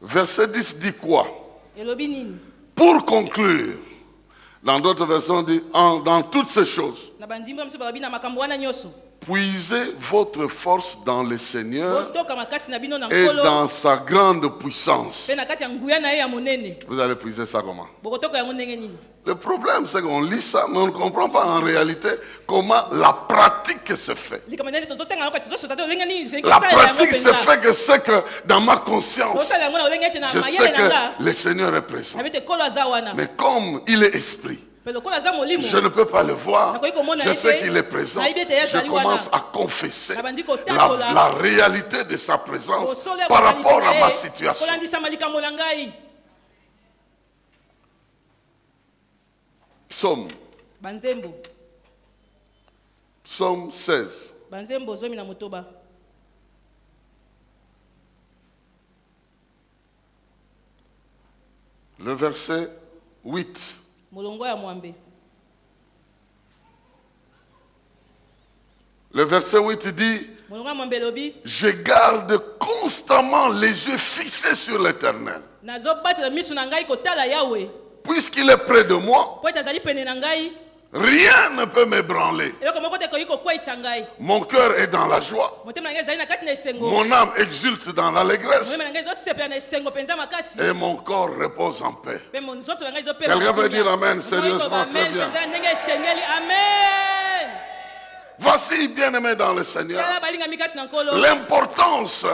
Speaker 1: Verset 10 dit quoi? Pour conclure, dans d'autres versions, dit dans toutes ces choses, puisez votre force dans le Seigneur et dans sa grande puissance. Vous allez puiser ça comment? Le problème, c'est qu'on lit ça, mais on ne comprend pas en réalité comment la pratique se fait. La pratique se fait que c'est que dans ma conscience, je sais que le Seigneur est présent. Mais comme il est esprit, je ne peux pas le voir. Je sais qu'il est présent. Je commence à confesser la réalité de sa présence par rapport à ma situation. Psaume 16. Le verset 8. Le verset 8 dit: je garde constamment les yeux fixés sur l'Éternel. Puisqu'il est près de moi, rien ne peut m'ébranler. Mon cœur est dans la joie. Mon âme exulte dans l'allégresse. Et mon corps repose en paix. Quelqu'un veut dire Amen sérieusement? Très bien. Voici, bien-aimés dans le Seigneur, l'importance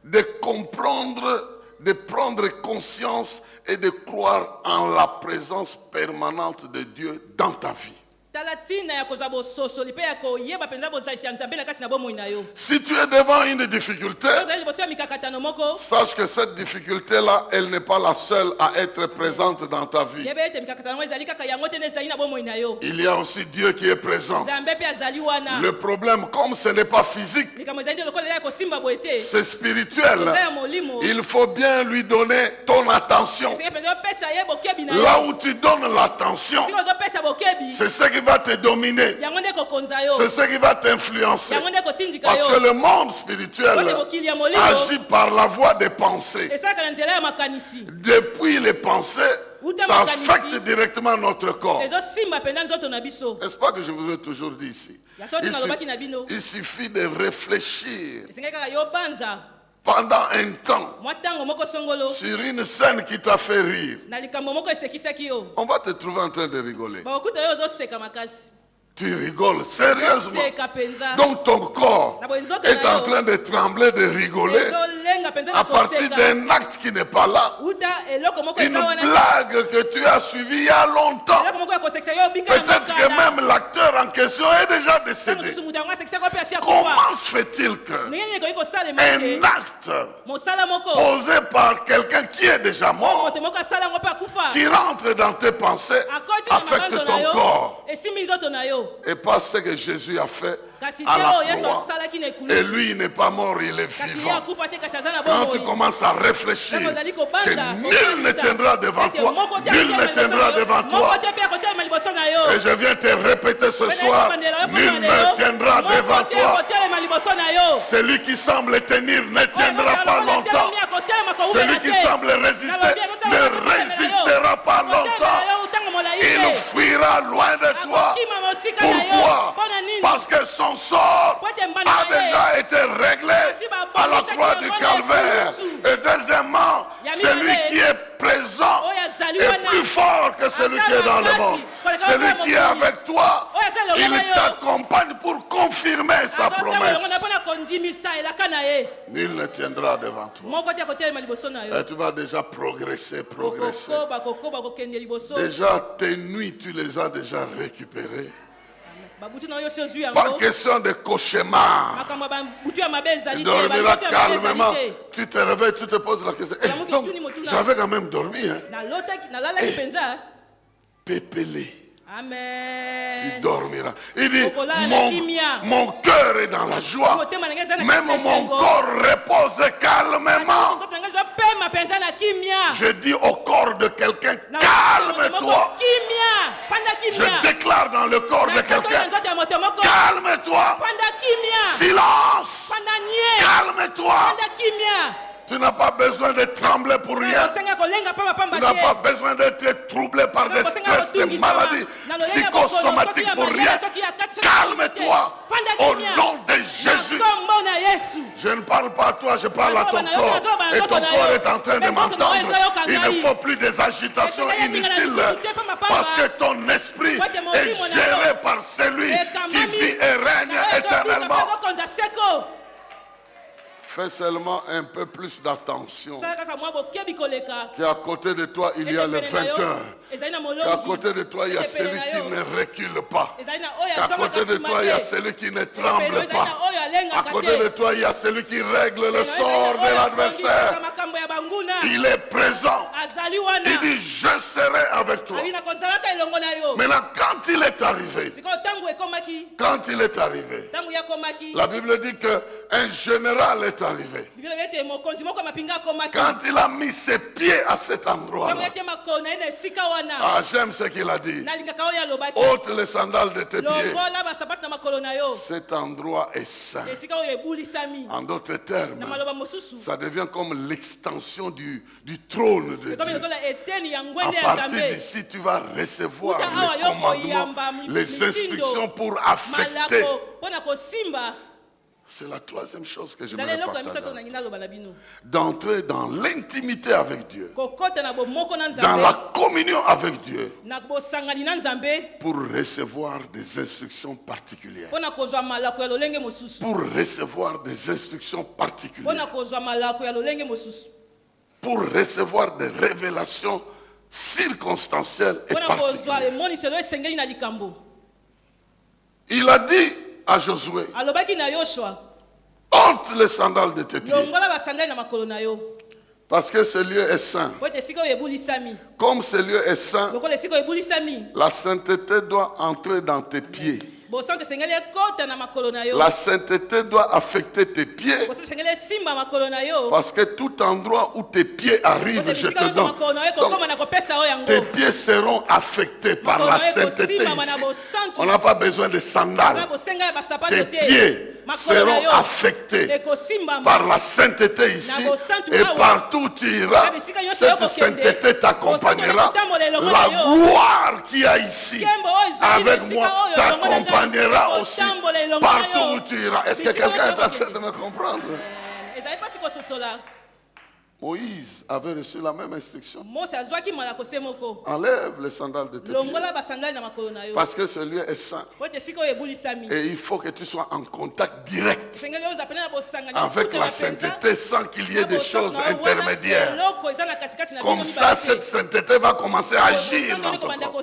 Speaker 1: de comprendre, de prendre conscience et de croire en la présence permanente de Dieu dans ta vie. Si tu es devant une difficulté, sache que cette difficulté-là, elle n'est pas la seule à être présente dans ta vie. Il y a aussi Dieu qui est présent. Le problème, comme ce n'est pas physique, c'est spirituel. Il faut bien lui donner ton attention. Là où tu donnes l'attention, c'est ce qui va te dominer. C'est ce qui va t'influencer. Parce que le monde spirituel agit par la voie des pensées. Depuis les pensées, ça affecte directement notre corps. N'est-ce pas que je vous ai toujours dit ici? Il suffit de réfléchir pendant un temps sur une scène qui t'a fait rire. On va te trouver en train de rigoler. Tu rigoles sérieusement. Donc ton corps est en train de trembler, de rigoler à partir d'un acte qui n'est pas là. Une blague que tu as suivie il y a longtemps. Peut-être que même l'acteur en question est déjà décédé. Comment se fait-il que
Speaker 2: ndenge nini ekoki kosalema
Speaker 1: un
Speaker 2: te
Speaker 1: acte
Speaker 2: mosala moko
Speaker 1: posé par quelqu'un qui est déjà mort,
Speaker 2: moto moko asala yango mpe akufa
Speaker 1: qui rentre dans tes pensées,
Speaker 2: akoti na
Speaker 1: affecte
Speaker 2: mabanzo na
Speaker 1: ton
Speaker 2: yo
Speaker 1: corps,
Speaker 2: esimbi nzoto na yo
Speaker 1: et pas ce que Jésus a fait
Speaker 2: kasi
Speaker 1: à
Speaker 2: te
Speaker 1: la
Speaker 2: oyo yesu
Speaker 1: croix.
Speaker 2: asalaki na
Speaker 1: Et
Speaker 2: ekulusu
Speaker 1: lui, il n'est pas mort, il est
Speaker 2: kasi ye
Speaker 1: vivant.
Speaker 2: akufa te kasi aza na
Speaker 1: Quand tu
Speaker 2: bomoi
Speaker 1: commences à réfléchir
Speaker 2: ntango ozali
Speaker 1: que
Speaker 2: kobanza
Speaker 1: nul ne tiendra devant toi, nul ne tiendra devant toi,
Speaker 2: moko te mpe akotelema liboso na yo
Speaker 1: et je viens te répéter ce soir, nul ne tiendra devant toi.
Speaker 2: akotelema liboso na yo
Speaker 1: Celui qui semble tenir ne tiendra pas longtemps. Celui qui semble résister ne résistera pas longtemps. Il fuira loin de toi. Pourquoi? Parce que son sort a déjà été réglé à la croix du Calvaire. Et deuxièmement, celui qui est présent est plus fort que celui qui est dans le monde. Celui qui est avec toi, il t'accompagne pour confirmer sa promesse. Nul ne tiendra devant toi. Et tu vas déjà progresser. Déjà, tes nuits, tu les as déjà récupérées. Pas question de cauchemar. Tu dormiras calmement. Tu te réveilles, tu te poses la question. Donc, j'avais quand même dormi. Pépélé.
Speaker 2: Amen.
Speaker 1: Tu dormiras. Il dit, mon cœur est dans la joie. Même mon corps repose calmement. Je dis au corps de quelqu'un, calme-toi. Je déclare dans le corps de quelqu'un, calme-toi. Silence. Calme-toi. Tu n'as pas besoin de trembler pour rien. Tu n'as pas besoin d'être troublé par des stress, des maladies psychosomatiques pour rien. Calme-toi au nom de Jésus. Je ne parle pas à toi, je parle à ton corps. Et ton corps est en train de m'entendre. Il ne faut plus des agitations inutiles parce que ton esprit est géré par celui qui vit et règne éternellement. Fais seulement un peu plus d'attention. Qu'à côté de toi, il y a le vainqueur. Qu'à côté de toi, il y a celui qui ne recule pas. Qu'à côté de toi, il y a celui qui ne tremble pas. À côté de toi, il y a celui qui règle le sort de l'adversaire. Il est présent. Il dit, je serai avec toi. Maintenant, quand il est arrivé, la Bible dit qu'un général est arrivé. Quand il a mis ses pieds à cet endroit, j'aime ce qu'il a dit. Ôte les sandales de tes pieds. Cet endroit est saint. En d'autres termes, ça devient comme l'extension du trône de Dieu. À partir d'ici, tu vas recevoir les commandements, les instructions pour affecter. C'est la troisième chose que je voulais partager. D'entrer dans l'intimité avec Dieu. Dans la communion avec Dieu. Pour recevoir des instructions particulières. Pour recevoir des instructions particulières. Pour recevoir des révélations circonstancielles et particulières. Il a dit à Josué, ôte les sandales de tes pieds. Parce que ce lieu est saint. Comme ce lieu est saint, la sainteté doit entrer dans tes pieds. La sainteté doit affecter tes pieds. Parce que tout endroit où tes pieds arrivent, je te donne. Donc, tes pieds seront affectés par la sainteté ici. On n'a pas besoin de sandales. Tes pieds seront affectés par la sainteté ici. Et partout où tu iras, cette sainteté t'accompagnera. La gloire qu'il y a ici avec moi t'accompagnera aussi partout où tu iras. Est-ce que quelqu'un est en train de me comprendre? Moïse avait reçu la même instruction. Enlève les sandales de tes pieds. Parce que ce lieu est saint. Et il faut que tu sois en contact direct avec la sainteté sans qu'il y ait des choses intermédiaires. Comme ça, cette sainteté va commencer à agir dans ton corps.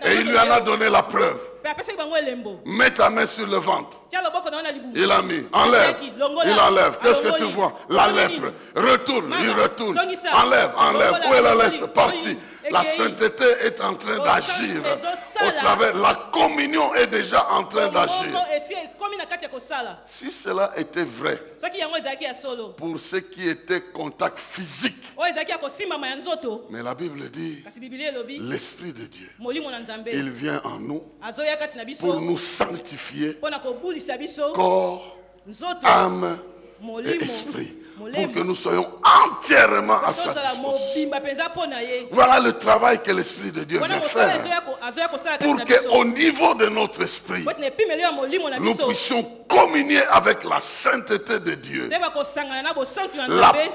Speaker 1: Et il lui en a donné la preuve.
Speaker 2: Pe apesaki bango elembo.
Speaker 1: Mets ta main sur le ventre.
Speaker 2: Tia loboko na yo na libumu.
Speaker 1: Il a mis. Enlève.
Speaker 2: Longola.
Speaker 1: Il enlève. Qu'est-ce que tu
Speaker 2: Alongoli.
Speaker 1: vois? La
Speaker 2: Longoli.
Speaker 1: lèpre. Retourne.
Speaker 2: Mama.
Speaker 1: Il retourne.
Speaker 2: Zongisa.
Speaker 1: Enlève. Enlève.
Speaker 2: Longola.
Speaker 1: Où est la
Speaker 2: Longoli.
Speaker 1: lèpre? Parti.
Speaker 2: Longoli.
Speaker 1: La
Speaker 2: Ekei.
Speaker 1: sainteté est en train
Speaker 2: Au
Speaker 1: d'agir.
Speaker 2: sang,
Speaker 1: Au travers. La communion est déjà en train d'agir.
Speaker 2: Moko esi ekomi na kati ya kosala.
Speaker 1: Si cela était vrai
Speaker 2: Soki yango ezalaki ya solo.
Speaker 1: pour ce qui était contact physique,
Speaker 2: Oyo ezalaki ya kosimbama ya nzoto.
Speaker 1: mais la Bible dit,
Speaker 2: Kasi Biblia elobi
Speaker 1: l'Esprit de Dieu,
Speaker 2: molimo na Nzambe
Speaker 1: il vient en nous
Speaker 2: azoya kati na biso
Speaker 1: pour nous sanctifier
Speaker 2: mpona kobulisa biso
Speaker 1: corps,
Speaker 2: nzoto
Speaker 1: âme et
Speaker 2: molimo
Speaker 1: esprit, pour que
Speaker 2: molemo
Speaker 1: nous soyons entièrement à sa
Speaker 2: tozala
Speaker 1: disposition.
Speaker 2: mobimba mpenza mpo na ye
Speaker 1: Voilà le travail que l'Esprit de Dieu
Speaker 2: wana
Speaker 1: vient
Speaker 2: mosala
Speaker 1: faire
Speaker 2: azoya kosala kati
Speaker 1: pour
Speaker 2: na biso
Speaker 1: qu'au niveau de notre esprit,
Speaker 2: po tene epimeli ya molimo na
Speaker 1: nous
Speaker 2: biso
Speaker 1: puissions communier avec la sainteté de Dieu.
Speaker 2: nde bakosangana na bosantu na
Speaker 1: La,
Speaker 2: Nzambe.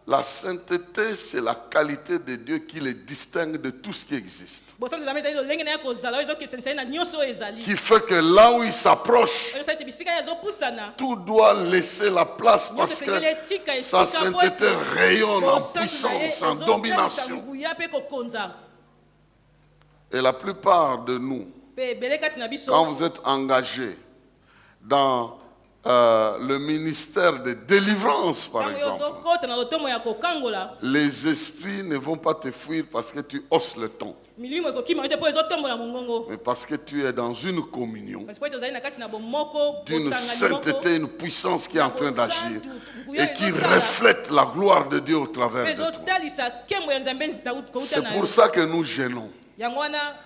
Speaker 1: la sainteté, c'est la qualité de Dieu qui les distingue de tout ce qui existe.
Speaker 2: bosantu na Nzambe ezali lolenge na ye kozala oyo ezokesenisa ye na nyonso oyo ezali
Speaker 1: Qui fait que là où il s'approche,
Speaker 2: oyo esali ete bisika ye azopusana
Speaker 1: tout doit laisser la place
Speaker 2: nyonso
Speaker 1: parce
Speaker 2: esengeli
Speaker 1: que
Speaker 2: etika
Speaker 1: sa
Speaker 2: esika po
Speaker 1: sainteté
Speaker 2: ete
Speaker 1: rayonne en
Speaker 2: bosantu na ye
Speaker 1: puissance, en
Speaker 2: ezotalisa
Speaker 1: domination.
Speaker 2: nguya mpe kokonza
Speaker 1: Et la plupart de nous,
Speaker 2: mpe ebele kati na biso
Speaker 1: quand vous êtes engagés dans le ministère de délivrance, par
Speaker 2: ntango yo
Speaker 1: exemple,
Speaker 2: ozokota na lotomo ya kokangola
Speaker 1: les esprits ne vont pas te fuir parce que tu hausses le ton,
Speaker 2: milimo ekokima yo te mpo ezotombola mongongo
Speaker 1: mais parce que tu es dans une communion
Speaker 2: kasi po ete ozali na kati na bomoko
Speaker 1: d'une
Speaker 2: bosangani moko
Speaker 1: sainteté, une puissance qui est en train d'agir
Speaker 2: nguya
Speaker 1: et qui
Speaker 2: ezosala
Speaker 1: reflète la gloire de Dieu au travers
Speaker 2: mpe
Speaker 1: de toi.
Speaker 2: ezotalisa nkembo ya Nzambe kouta
Speaker 1: C'est
Speaker 2: na
Speaker 1: pour
Speaker 2: yo
Speaker 1: ça que nous gênons,
Speaker 2: yango wana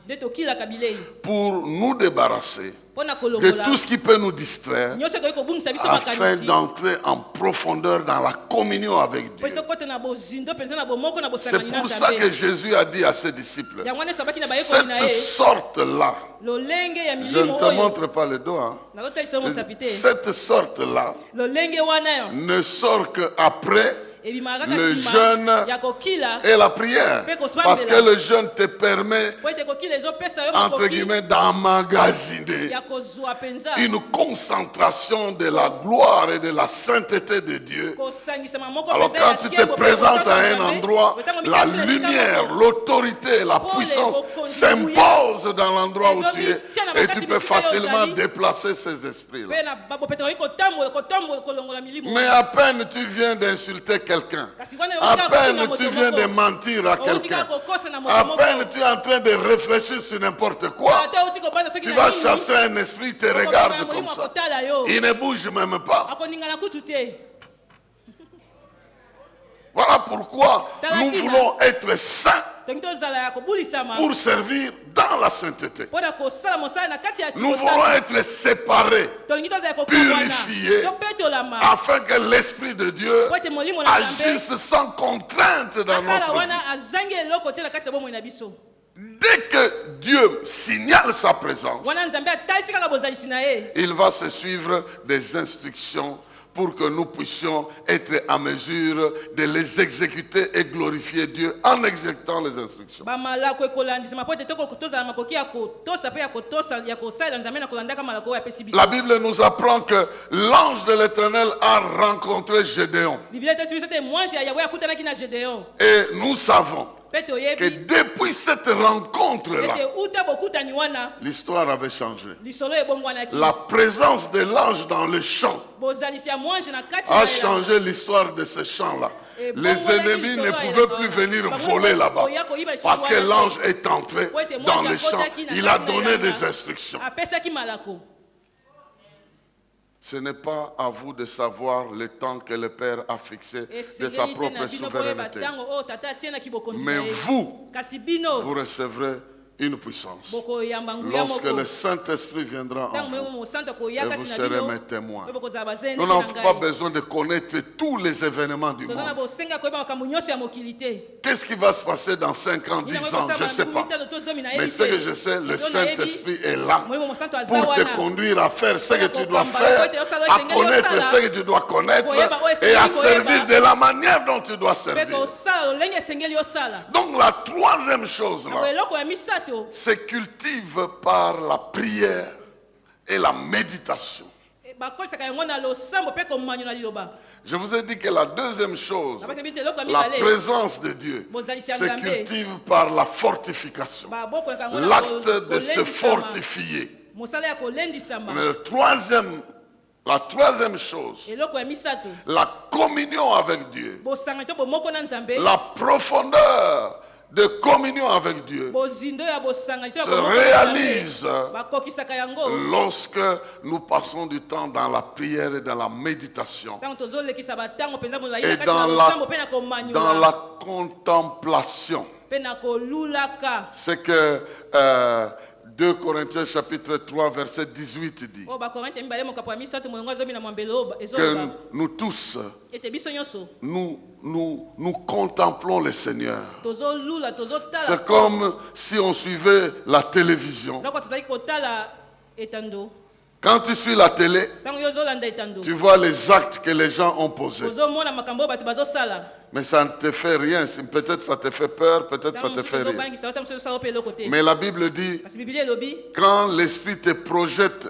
Speaker 2: nde tokilaka bilei
Speaker 1: pour nous débarrasser
Speaker 2: mpo na
Speaker 1: de
Speaker 2: kolongola
Speaker 1: tout ce qui peut nous distraire,
Speaker 2: nyonso ekoki kobungisa biso
Speaker 1: afin
Speaker 2: makanisi
Speaker 1: d'entrer en profondeur dans la communion avec
Speaker 2: po
Speaker 1: Dieu.
Speaker 2: ete tokota na bozindo mpenza na bomoko na
Speaker 1: C'est
Speaker 2: bosangani na
Speaker 1: pour ça que
Speaker 2: Nzambe
Speaker 1: Jésus a dit à ses disciples,
Speaker 2: yango wana esabaki na bayekoli na
Speaker 1: cette
Speaker 2: ye
Speaker 1: sorte-là,
Speaker 2: lolenge ya
Speaker 1: je
Speaker 2: milimo
Speaker 1: ne te
Speaker 2: oyo
Speaker 1: montre pas le doigt,
Speaker 2: nazotalisa yo mosapi te
Speaker 1: cette sorte-là
Speaker 2: lolenge wana
Speaker 1: ne sort qu'après
Speaker 2: ebimaka kaka
Speaker 1: le
Speaker 2: nsima
Speaker 1: jeûne
Speaker 2: ya kokila
Speaker 1: et la prière. Parce que le jeûne te permet,
Speaker 2: po ete kokila ezopesa yo
Speaker 1: entre
Speaker 2: makoki
Speaker 1: guillemets, d'emmagasiner
Speaker 2: ya kozwa mpenza
Speaker 1: une concentration de la gloire et de la sainteté de Dieu.
Speaker 2: kosangisama moko
Speaker 1: Alors
Speaker 2: mpenza ya
Speaker 1: quand tu te
Speaker 2: nkembo mpe
Speaker 1: présentes
Speaker 2: bosantu
Speaker 1: à
Speaker 2: ya
Speaker 1: un
Speaker 2: Nzambe,
Speaker 1: endroit,
Speaker 2: otango
Speaker 1: la
Speaker 2: mikasi na esika
Speaker 1: lumière,
Speaker 2: moko,
Speaker 1: l'autorité, la puissance s'impose dans l'endroit où tu es. Et tu peux facilement déplacer ces esprits-là.
Speaker 2: mpe na babopeto oyi kotambola kolongola milimo
Speaker 1: Mais à peine tu viens d'insulter quelqu'un,
Speaker 2: kasi wana
Speaker 1: à
Speaker 2: eutika
Speaker 1: peine
Speaker 2: kotunga
Speaker 1: tu
Speaker 2: moto
Speaker 1: viens de
Speaker 2: moko
Speaker 1: mentir à
Speaker 2: outika
Speaker 1: quelqu'un,
Speaker 2: kokosa na moto
Speaker 1: à
Speaker 2: moko
Speaker 1: peine tu es en train de réfléchir sur n'importe quoi,
Speaker 2: ata outi kobanza soki
Speaker 1: tu
Speaker 2: na
Speaker 1: vas
Speaker 2: nini,
Speaker 1: chasser un esprit, il te
Speaker 2: okobanda na
Speaker 1: regarde comme
Speaker 2: molimo
Speaker 1: ça.
Speaker 2: akotala yo
Speaker 1: Il ne bouge même pas.
Speaker 2: akoningana kutu te
Speaker 1: Voilà pourquoi nous voulons être saints
Speaker 2: tongi tozala ya kobulisama
Speaker 1: pour servir dans la sainteté.
Speaker 2: mpo na kosala mosala na kati ya
Speaker 1: Nous voulons être séparés
Speaker 2: tolingi tozala ya kokabwana
Speaker 1: purifié,
Speaker 2: topetolama
Speaker 1: afin que l'Esprit de Dieu
Speaker 2: po ete molimo na Nzambe
Speaker 1: agisse sans contrainte dans
Speaker 2: asala
Speaker 1: notre
Speaker 2: wana
Speaker 1: vie.
Speaker 2: azangi eloko te na kati ya bomoi na biso
Speaker 1: Dès que Dieu signale sa présence,
Speaker 2: wana Nzambe atalisi kaka bozalisi na ye
Speaker 1: il va se suivre des instructions pour que nous puissions être en mesure de les exécuter et glorifier Dieu en exécutant les instructions.
Speaker 2: bamalako ekolandisama po ete tozala makoki ya kotosa mpe ya kosalela Nzambe na kolandaka malako oyo apesi biso
Speaker 1: La Bible nous apprend que l'ange de l'Éternel a rencontré Gédéon.
Speaker 2: biblia etesi biso te mwanji ya yawe akutanaki na Gedeon
Speaker 1: Et nous savons
Speaker 2: mpe
Speaker 1: que
Speaker 2: toyebi
Speaker 1: depuis cette rencontre-là,
Speaker 2: ete uta bokutani wana
Speaker 1: l'histoire avait changé.
Speaker 2: lisolo ebongwanaki
Speaker 1: La présence de l'ange dans le champ
Speaker 2: bozalisi ya mwanji na kati na
Speaker 1: a
Speaker 2: elanga.
Speaker 1: changé l'histoire de ce champ-là.
Speaker 2: Et
Speaker 1: Les
Speaker 2: bon, voilà,
Speaker 1: ennemis
Speaker 2: ils
Speaker 1: ne
Speaker 2: sont
Speaker 1: pouvaient
Speaker 2: là,
Speaker 1: plus
Speaker 2: là.
Speaker 1: venir
Speaker 2: Bah,
Speaker 1: voler
Speaker 2: moi,
Speaker 1: là-bas. Parce que l'ange est entré
Speaker 2: Ouais, moi,
Speaker 1: dans
Speaker 2: j'ai
Speaker 1: le champ.
Speaker 2: apporté qui n'a
Speaker 1: Il
Speaker 2: pas
Speaker 1: a
Speaker 2: de
Speaker 1: donné
Speaker 2: elanga.
Speaker 1: des instructions.
Speaker 2: apesaki malako
Speaker 1: Ce n'est pas à vous de savoir le temps que le Père a fixé de sa
Speaker 2: esengeli te
Speaker 1: propre
Speaker 2: na bino boyeba
Speaker 1: souveraineté.
Speaker 2: ntango oyo tata atienaki bokonzi
Speaker 1: Mais
Speaker 2: na ye
Speaker 1: vous,
Speaker 2: kasi bino
Speaker 1: vous recevrez une puissance.
Speaker 2: bokoyamba nguya
Speaker 1: Lorsque
Speaker 2: moko
Speaker 1: le Saint-Esprit viendra en
Speaker 2: ntango
Speaker 1: vous,
Speaker 2: moyo mosantu akoya
Speaker 1: et vous
Speaker 2: kati na
Speaker 1: serez
Speaker 2: bino
Speaker 1: mes témoins.
Speaker 2: oyo bokozala bazele
Speaker 1: Nous
Speaker 2: ndenge
Speaker 1: n'avons
Speaker 2: na
Speaker 1: pas
Speaker 2: ngai
Speaker 1: besoin de connaître tous les événements du
Speaker 2: toza na
Speaker 1: monde.
Speaker 2: bosenga koyeba makambo nyonso ya mokili te
Speaker 1: Qu'est-ce qui va se passer dans 5 ans, 10
Speaker 2: Nina
Speaker 1: ans,
Speaker 2: moyo
Speaker 1: je ne sais pas.
Speaker 2: mitano to zomi na
Speaker 1: Mais
Speaker 2: yebi
Speaker 1: ce que
Speaker 2: te
Speaker 1: je sais, le
Speaker 2: Kasi oyo nayebi,
Speaker 1: Saint-Esprit est là
Speaker 2: molimo mosantu aza
Speaker 1: pour te
Speaker 2: wana
Speaker 1: conduire à faire ce que tu dois
Speaker 2: Pour
Speaker 1: faire, à
Speaker 2: que
Speaker 1: connaître
Speaker 2: tu
Speaker 1: ce que tu dois connaître
Speaker 2: Koyeba, oyo
Speaker 1: et à
Speaker 2: esengeli koyeba.
Speaker 1: servir de la manière dont tu dois
Speaker 2: mpe
Speaker 1: servir.
Speaker 2: kosala lolenge esengeli osala
Speaker 1: Donc la troisième chose
Speaker 2: na
Speaker 1: là,
Speaker 2: eloko ya misato
Speaker 1: se cultive par la prière et la méditation.
Speaker 2: bakolisaka yango na losambo mpe komanyo na liloba.
Speaker 1: Je vous ai dit que la deuxième chose,
Speaker 2: Babaki na biso eloko ya
Speaker 1: la
Speaker 2: mibale,
Speaker 1: présence de Dieu,
Speaker 2: bozalisi ya
Speaker 1: se
Speaker 2: Nzambe.
Speaker 1: cultive par la fortification.
Speaker 2: Babokolaka yango na
Speaker 1: L'acte de se
Speaker 2: kolendisama.
Speaker 1: fortifier.
Speaker 2: Mosala ya kolendisama.
Speaker 1: Mais la troisième chose,
Speaker 2: Eloko ya misato,
Speaker 1: la communion avec Dieu,
Speaker 2: bosangani to bomoko na Nzambe.
Speaker 1: la profondeur de communion avec Dieu
Speaker 2: Bozindo ya bosangani to ya
Speaker 1: se
Speaker 2: bomoko na
Speaker 1: réalise
Speaker 2: Nzambe. Bakokisaka yango.
Speaker 1: lorsque nous passons du temps dans la prière et dans la méditation
Speaker 2: Tango tozolekisa batango penza molai
Speaker 1: et
Speaker 2: na kati na losambo pe na komanyola.
Speaker 1: dans la contemplation.
Speaker 2: Pe na kolulaka.
Speaker 1: C'est que 2 Corinthiens chapitre 3 verset 18 dit
Speaker 2: Oh bakorinte mibale mokapo ya misato molongo azomi na mwambelo
Speaker 1: que
Speaker 2: ezoloba.
Speaker 1: nous tous,
Speaker 2: Ete biso nyonso
Speaker 1: nous contemplons le Seigneur.
Speaker 2: tozolula tozotala.
Speaker 1: C'est comme si on suivait la télévision.
Speaker 2: Zako tozali kotala etando.
Speaker 1: Quand tu suis la télé,
Speaker 2: Tango yo zolanda etando.
Speaker 1: tu vois les actes que les gens ont posés.
Speaker 2: Ozomona makambo oyo bato bazosala.
Speaker 1: Mais ça ne te fait rien. Peut-être ça te fait peur, peut-être ça
Speaker 2: Tango
Speaker 1: te fait
Speaker 2: mosusu
Speaker 1: rien.
Speaker 2: ozobangisa ota mosusu osala mpe eloko te.
Speaker 1: Mais la Bible dit,
Speaker 2: Kasi Biblia elobi
Speaker 1: quand l'Esprit te projette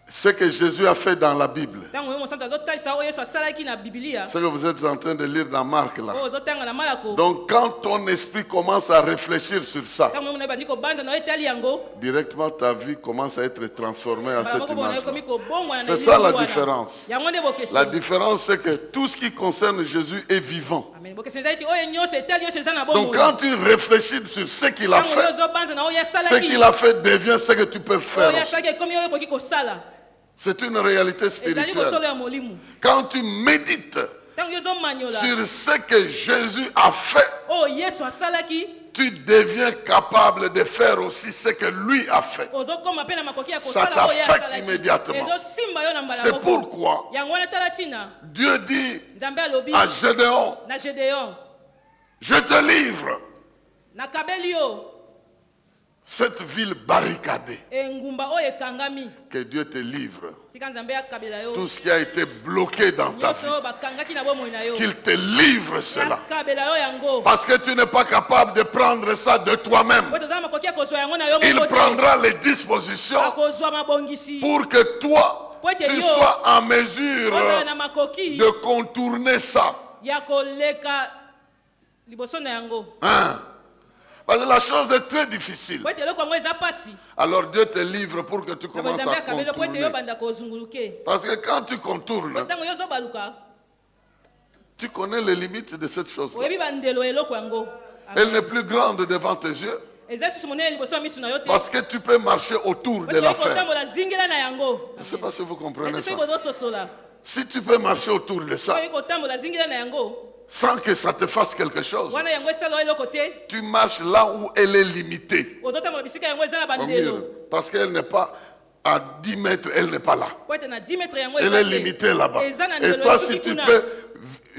Speaker 1: ce que Jésus a fait dans la Bible,
Speaker 2: tango yo mosantu azotalisa oyo Yesu asalaki na Biblia.
Speaker 1: ce que vous êtes en train de lire dans Marc là.
Speaker 2: Oyo ozotanga na Malako.
Speaker 1: Donc quand ton esprit commence à réfléchir sur ça,
Speaker 2: Tango yo ebandi kobanza na oyo etali yango.
Speaker 1: directement ta vie commence à être transformée à cette
Speaker 2: Balaboko bona
Speaker 1: image.
Speaker 2: ekomi kobongwana na
Speaker 1: C'est ça la
Speaker 2: eloko wana.
Speaker 1: différence.
Speaker 2: Yango nde bokesi.
Speaker 1: La différence, c'est que tout ce qui concerne Jésus est vivant.
Speaker 2: Amen. Bokesi ezali ti oyo nyonso etali nyonso eza na
Speaker 1: Donc
Speaker 2: bomoi.
Speaker 1: quand tu réfléchis sur ce qu'il a
Speaker 2: Tango yo
Speaker 1: fait,
Speaker 2: ozobanza na oyo
Speaker 1: ce
Speaker 2: asalaki.
Speaker 1: qu'il a fait devient ce que tu peux faire.
Speaker 2: Oyo asalaki ekomi oyo ekoki kosala.
Speaker 1: C'est une réalité
Speaker 2: Ezali
Speaker 1: spirituelle.
Speaker 2: kosolo ya molimu.
Speaker 1: Quand tu médites
Speaker 2: Tango yo ozomanyola.
Speaker 1: sur ce que Jésus a fait,
Speaker 2: Oyo Yesu asalaki.
Speaker 1: tu deviens capable de faire aussi ce que lui a fait.
Speaker 2: Ozokoma pe na makoki ya
Speaker 1: Ça
Speaker 2: kosala oyo
Speaker 1: t'affecte
Speaker 2: asalaki.
Speaker 1: immédiatement.
Speaker 2: Ezosimba yo na mbala
Speaker 1: C'est
Speaker 2: moko.
Speaker 1: pourquoi
Speaker 2: Yango wana tala tina.
Speaker 1: Dieu dit
Speaker 2: Nzambe alobi
Speaker 1: à Gédéon,
Speaker 2: na Gédéon.
Speaker 1: je te livre
Speaker 2: Nakabeli yo
Speaker 1: cette ville barricadée.
Speaker 2: engumba oyo ekangami.
Speaker 1: Que Dieu te livre
Speaker 2: Tika Nzambe akabela yo.
Speaker 1: tout ce qui a été bloqué dans ta
Speaker 2: Nyonso
Speaker 1: vie.
Speaker 2: oyo bakangaki na bomoi na yo.
Speaker 1: Qu'il te livre cela.
Speaker 2: Akabela yo yango.
Speaker 1: Parce que tu n'es pas capable de prendre ça de toi-même.
Speaker 2: Po tozala makoki ya kozwa yango na yo
Speaker 1: Il
Speaker 2: moko te.
Speaker 1: prendra les dispositions
Speaker 2: Akozwa mabongisi.
Speaker 1: pour que toi,
Speaker 2: Poete
Speaker 1: tu
Speaker 2: yo.
Speaker 1: sois en mesure
Speaker 2: Ozala na makoki
Speaker 1: de contourner ça.
Speaker 2: ya koleka liboso na yango.
Speaker 1: Hein? Parce que la chose est très difficile.
Speaker 2: Po ete eloko yango eza pasi.
Speaker 1: Alors Dieu te livre pour que tu
Speaker 2: Na
Speaker 1: commences
Speaker 2: Nzambe
Speaker 1: à
Speaker 2: akabeli yo po ete yo
Speaker 1: contourner.
Speaker 2: banda kozunguluke.
Speaker 1: Parce que quand tu contournes,
Speaker 2: Po ntango yo ozobaluka
Speaker 1: tu connais les limites de cette chose-là.
Speaker 2: oyebi bandelo ya eloko yango.
Speaker 1: Elle n'est plus grande devant tes yeux.
Speaker 2: Eza susu monene liboso ya miso na yo te.
Speaker 1: Parce que tu peux marcher autour
Speaker 2: Po
Speaker 1: de
Speaker 2: ete oyebi
Speaker 1: l'affaire.
Speaker 2: kotambola zingela na yango.
Speaker 1: Je ne sais pas si vous comprenez
Speaker 2: Ete
Speaker 1: ça.
Speaker 2: soki bozososola.
Speaker 1: Si tu peux marcher autour de ça
Speaker 2: Oyebi kotambola zingela na yango.
Speaker 1: sans que ça te fasse quelque chose,
Speaker 2: Wana yango esala yo eloko te.
Speaker 1: tu marches là où elle est limitée.
Speaker 2: Ozotambola bisika yango eza na
Speaker 1: Au
Speaker 2: bandelo.
Speaker 1: mur. Parce qu'elle n'est pas à 10 mètres, elle n'est pas là.
Speaker 2: Po ete na 10 mètres yango
Speaker 1: Elle
Speaker 2: eza
Speaker 1: est
Speaker 2: te.
Speaker 1: limitée là-bas.
Speaker 2: Eza na
Speaker 1: Et
Speaker 2: ndelo
Speaker 1: toi,
Speaker 2: esuki
Speaker 1: si
Speaker 2: kuna.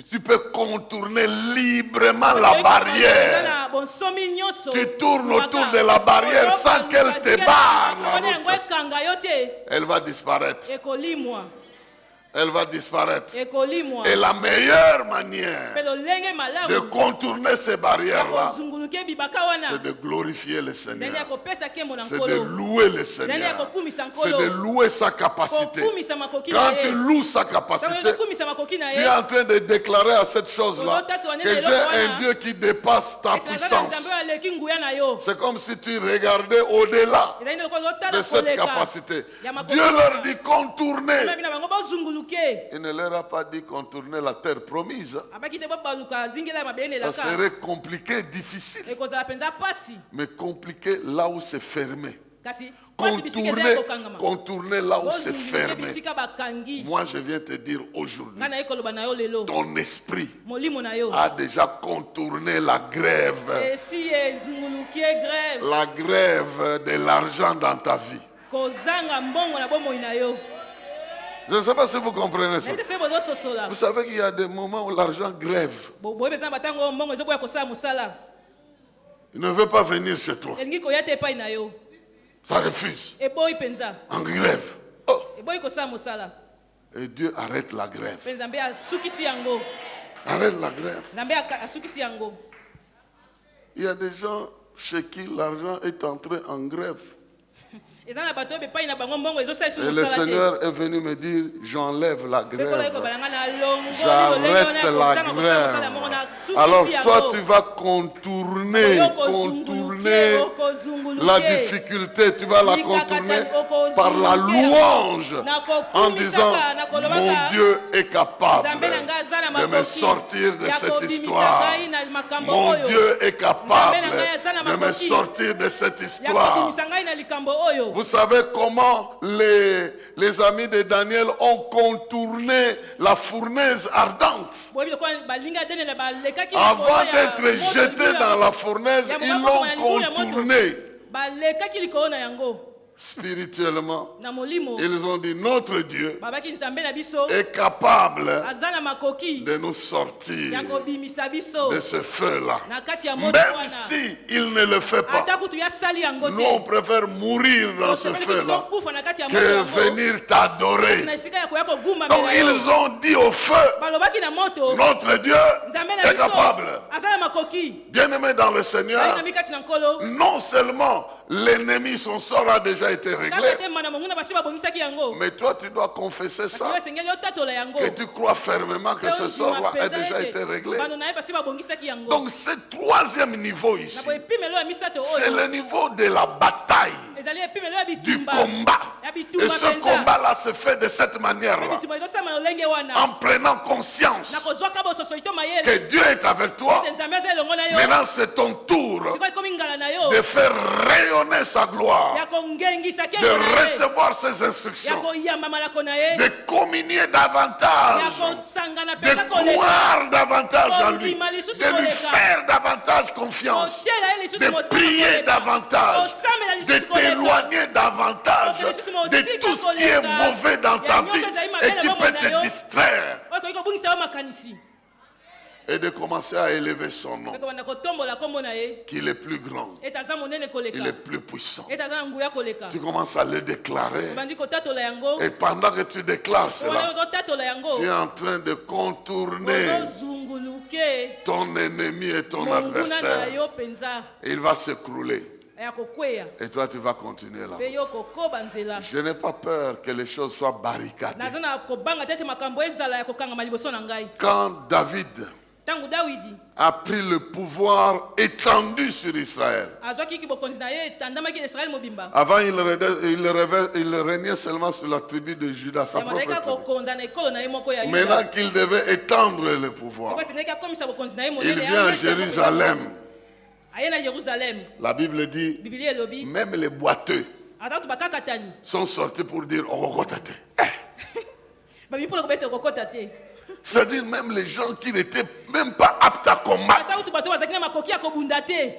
Speaker 1: tu peux contourner librement la
Speaker 2: Eza
Speaker 1: barrière.
Speaker 2: na bonsomi nyonso.
Speaker 1: Tu tournes
Speaker 2: Limaka.
Speaker 1: autour de la barrière sans
Speaker 2: Ozokanga
Speaker 1: qu'elle te
Speaker 2: zingela
Speaker 1: barre
Speaker 2: na
Speaker 1: la
Speaker 2: wana yango
Speaker 1: route.
Speaker 2: ekanga yo te.
Speaker 1: Elle va disparaître.
Speaker 2: Ekolimwa.
Speaker 1: Elle va disparaître.
Speaker 2: Ekolimwa.
Speaker 1: Et la meilleure manière
Speaker 2: Pe lolenge
Speaker 1: de
Speaker 2: malamu.
Speaker 1: contourner ces
Speaker 2: Ya
Speaker 1: barrières-là,
Speaker 2: kozunguluke bibaka
Speaker 1: c'est
Speaker 2: wana.
Speaker 1: de glorifier le
Speaker 2: Zani
Speaker 1: Seigneur.
Speaker 2: ya kopesa kemo na
Speaker 1: C'est de
Speaker 2: nkolo.
Speaker 1: louer le
Speaker 2: Zani ya
Speaker 1: Seigneur.
Speaker 2: kokumisa
Speaker 1: C'est de
Speaker 2: nkolo.
Speaker 1: louer sa capacité.
Speaker 2: Kokumisa makoki na
Speaker 1: Quand
Speaker 2: ye.
Speaker 1: tu loues sa
Speaker 2: Tango
Speaker 1: capacité,
Speaker 2: ozokumisa makoki na
Speaker 1: tu es
Speaker 2: ye.
Speaker 1: en train de déclarer à cette chose-là que j'ai un Dieu qui dépasse ta
Speaker 2: Ete naza na
Speaker 1: puissance.
Speaker 2: Nzambe oyo aleki nguya na yo.
Speaker 1: C'est comme si tu regardais au-delà
Speaker 2: Ezali ndeko ozotala
Speaker 1: de cette
Speaker 2: koleka.
Speaker 1: capacité.
Speaker 2: Ya makoki
Speaker 1: Dieu
Speaker 2: wana.
Speaker 1: leur dit contourner.
Speaker 2: Kuna bina bango bozunguluke.
Speaker 1: Il ne leur a pas dit contourner la terre promise.
Speaker 2: Abaki te bobaluka zingela ya mabele
Speaker 1: Ça
Speaker 2: elaka.
Speaker 1: serait compliqué, difficile,
Speaker 2: Ekozala penza pasi.
Speaker 1: mais compliqué là où c'est fermé.
Speaker 2: Kasi pasi bisika ezali kokangama.
Speaker 1: Contourner là où c'est
Speaker 2: Bozunguluke
Speaker 1: fermé.
Speaker 2: bisika bakangi.
Speaker 1: Moi, je viens te dire aujourd'hui,
Speaker 2: Nga na ye koloba na yo lelo.
Speaker 1: ton esprit
Speaker 2: Molimo na yo.
Speaker 1: a déjà contourné la grève.
Speaker 2: Esi ezungulukie grève.
Speaker 1: La grève de l'argent dans ta vie.
Speaker 2: Kozanga mbongo na bomoi na yo.
Speaker 1: Je ne sais pas si vous comprenez ça.
Speaker 2: Nete soki bozososola.
Speaker 1: Vous savez qu'il y a des moments où l'argent grève.
Speaker 2: Boyebi eza na batango mbongo ezoboya kosala mosala.
Speaker 1: Il ne veut pas venir chez toi.
Speaker 2: Elingi koya te epai na yo.
Speaker 1: Ça refuse.
Speaker 2: Eboyi penza.
Speaker 1: En grève. Oh.
Speaker 2: Eboyi kosala mosala.
Speaker 1: Et Dieu arrête la grève.
Speaker 2: Mpe Nzambe asukisi yango.
Speaker 1: Arrête la grève.
Speaker 2: Nzambe asukisi yango.
Speaker 1: Il y a des gens chez qui l'argent est entré en grève.
Speaker 2: eza na bato oyo epai na bango mbongo ezosalisa
Speaker 1: Et le
Speaker 2: mosala te.
Speaker 1: Seigneur est venu me dire, j'enlève la
Speaker 2: Mpe kolo
Speaker 1: grève.
Speaker 2: ekobala nga na longoli
Speaker 1: J'arrête
Speaker 2: lolenge wana
Speaker 1: la
Speaker 2: ekozanga kosala mosala ya mbongo na
Speaker 1: grève. Alors
Speaker 2: sukisi
Speaker 1: toi,
Speaker 2: yango.
Speaker 1: tu vas contourner la difficulté. Tu vas la contourner par la louange en disant, mon Dieu est capable de me sortir de cette histoire. Mon Dieu est capable de me sortir de cette histoire. Vous savez comment les amis de Daniel ont contourné la fournaise ardente. Avant d'être jetés dans la fournaise, ils l'ont contourné. Spirituellement, ils ont dit, notre Dieu est capable de nous sortir de ce feu-là. Même si il ne le fait pas, nous on préfère mourir dans ce feu-là que venir t'adorer. Donc ils ont dit au feu, notre Dieu est capable. Bien-aimé dans le Seigneur, non seulement l'ennemi, son sort a déjà été réglé, mais toi tu dois confesser ça, que tu crois fermement que ce sort-là a déjà été réglé. Donc ce troisième niveau ici, c'est le niveau de la bataille, du combat. Et ce combat-là se fait de cette manière-là, en prenant conscience que Dieu est avec toi. Maintenant c'est ton tour de faire rayonner sa gloire, de recevoir ses instructions, de communier davantage, de croire davantage en lui, de lui faire davantage confiance, de prier davantage, de t'éloigner davantage de tout ce qui est mauvais dans ta vie et qui peut te distraire, et de commencer à élever son nom, qu'il est plus grand, il est plus puissant. Tu commences à le déclarer, et pendant que tu déclares cela, tu es en train de contourner ton ennemi et ton adversaire. Il va s'écrouler. Et toi tu vas continuer là. Je n'ai pas peur que les choses soient barricadées. Quand David a pris le pouvoir étendu sur Israël, avant il régnait seulement sur la tribu de Juda, sa propre tribu. Maintenant qu'il devait étendre le pouvoir, il vient à Jérusalem. La Bible dit, même les boiteux sont sortis pour dire Okokotate. C'est-à-dire même les gens qui n'étaient même pas aptes à combattre.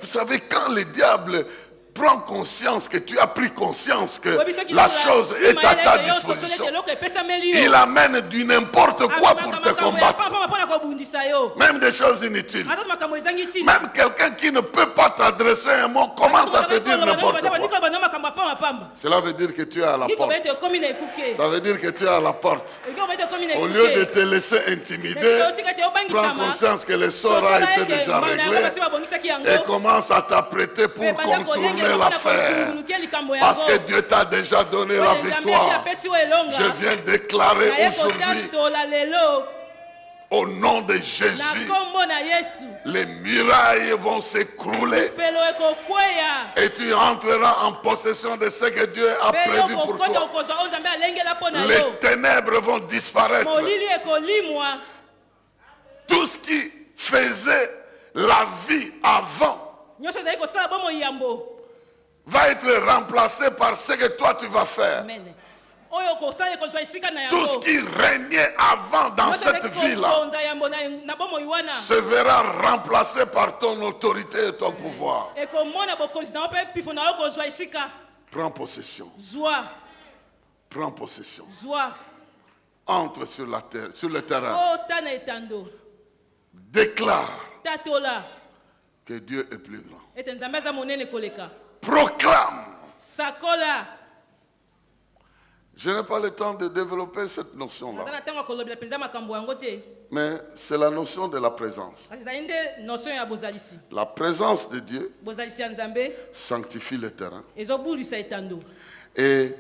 Speaker 1: Vous savez, quand le diable prend conscience que tu as pris conscience que la chose est à ta disposition, il amène du n'importe quoi pour te combattre. Même des choses inutiles. Même quelqu'un qui ne peut pas t'adresser un mot commence à te dire n'importe quoi. Cela veut dire que tu es à la porte. Ça veut dire que tu es à la porte. Au lieu de te laisser intimider, prends conscience que le sort a été déjà réglé et commence à t'apprêter pour contourner l'affaire, parce que Dieu t'a déjà donné la victoire. Je viens déclarer aujourd'hui, au nom de Jésus, les murailles vont s'écrouler et tu entreras en possession de ce que Dieu a prévu pour toi. Les ténèbres vont disparaître. Tout ce qui faisait la vie avant va être remplacé par ce que toi tu vas faire. Tout ce qui régnait avant dans cette vie-là se verra remplacé par ton autorité et ton pouvoir. Prends possession. Prends possession. Entre sur la terre, sur le terrain. Déclare que Dieu est plus grand. Proclame. Je n'ai pas le temps de développer cette notion-là. Mais c'est la notion de la présence. La présence de Dieu sanctifie le terrain. Et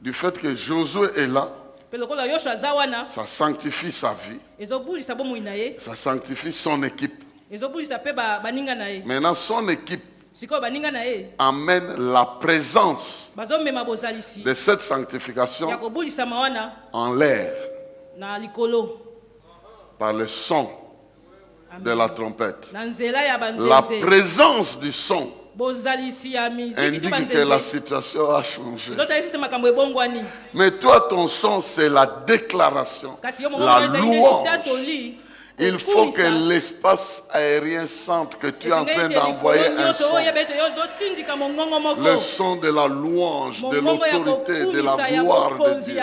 Speaker 1: du fait que Josué est là,
Speaker 2: mpe lokola Yoshua aza wana
Speaker 1: ça sanctifie sa vie,
Speaker 2: ezobulisa bomoi na ye
Speaker 1: ça sanctifie son équipe.
Speaker 2: ezobulisa mpe baninga na ye
Speaker 1: Maintenant, son équipe
Speaker 2: sikoyo baninga na ye
Speaker 1: amène la présence
Speaker 2: bazomema bozalisi
Speaker 1: de cette sanctification
Speaker 2: ya kobulisama wana
Speaker 1: en l'air
Speaker 2: na likolo
Speaker 1: par le son de la trompette.
Speaker 2: na nzela ya
Speaker 1: La
Speaker 2: banzenze
Speaker 1: présence du son
Speaker 2: bozalisi ya miziki to
Speaker 1: indique que la
Speaker 2: banzenze
Speaker 1: situation a changé.
Speaker 2: ezotalisi te makambo ebongwani
Speaker 1: Mais toi, ton son, c'est la déclaration,
Speaker 2: kasi yo
Speaker 1: la
Speaker 2: ezali nde
Speaker 1: louange.
Speaker 2: litatoli
Speaker 1: Il faut que l'espace aérien sente que tu es en train d'envoyer un son. Le son de la louange, de l'autorité, de la gloire de Dieu.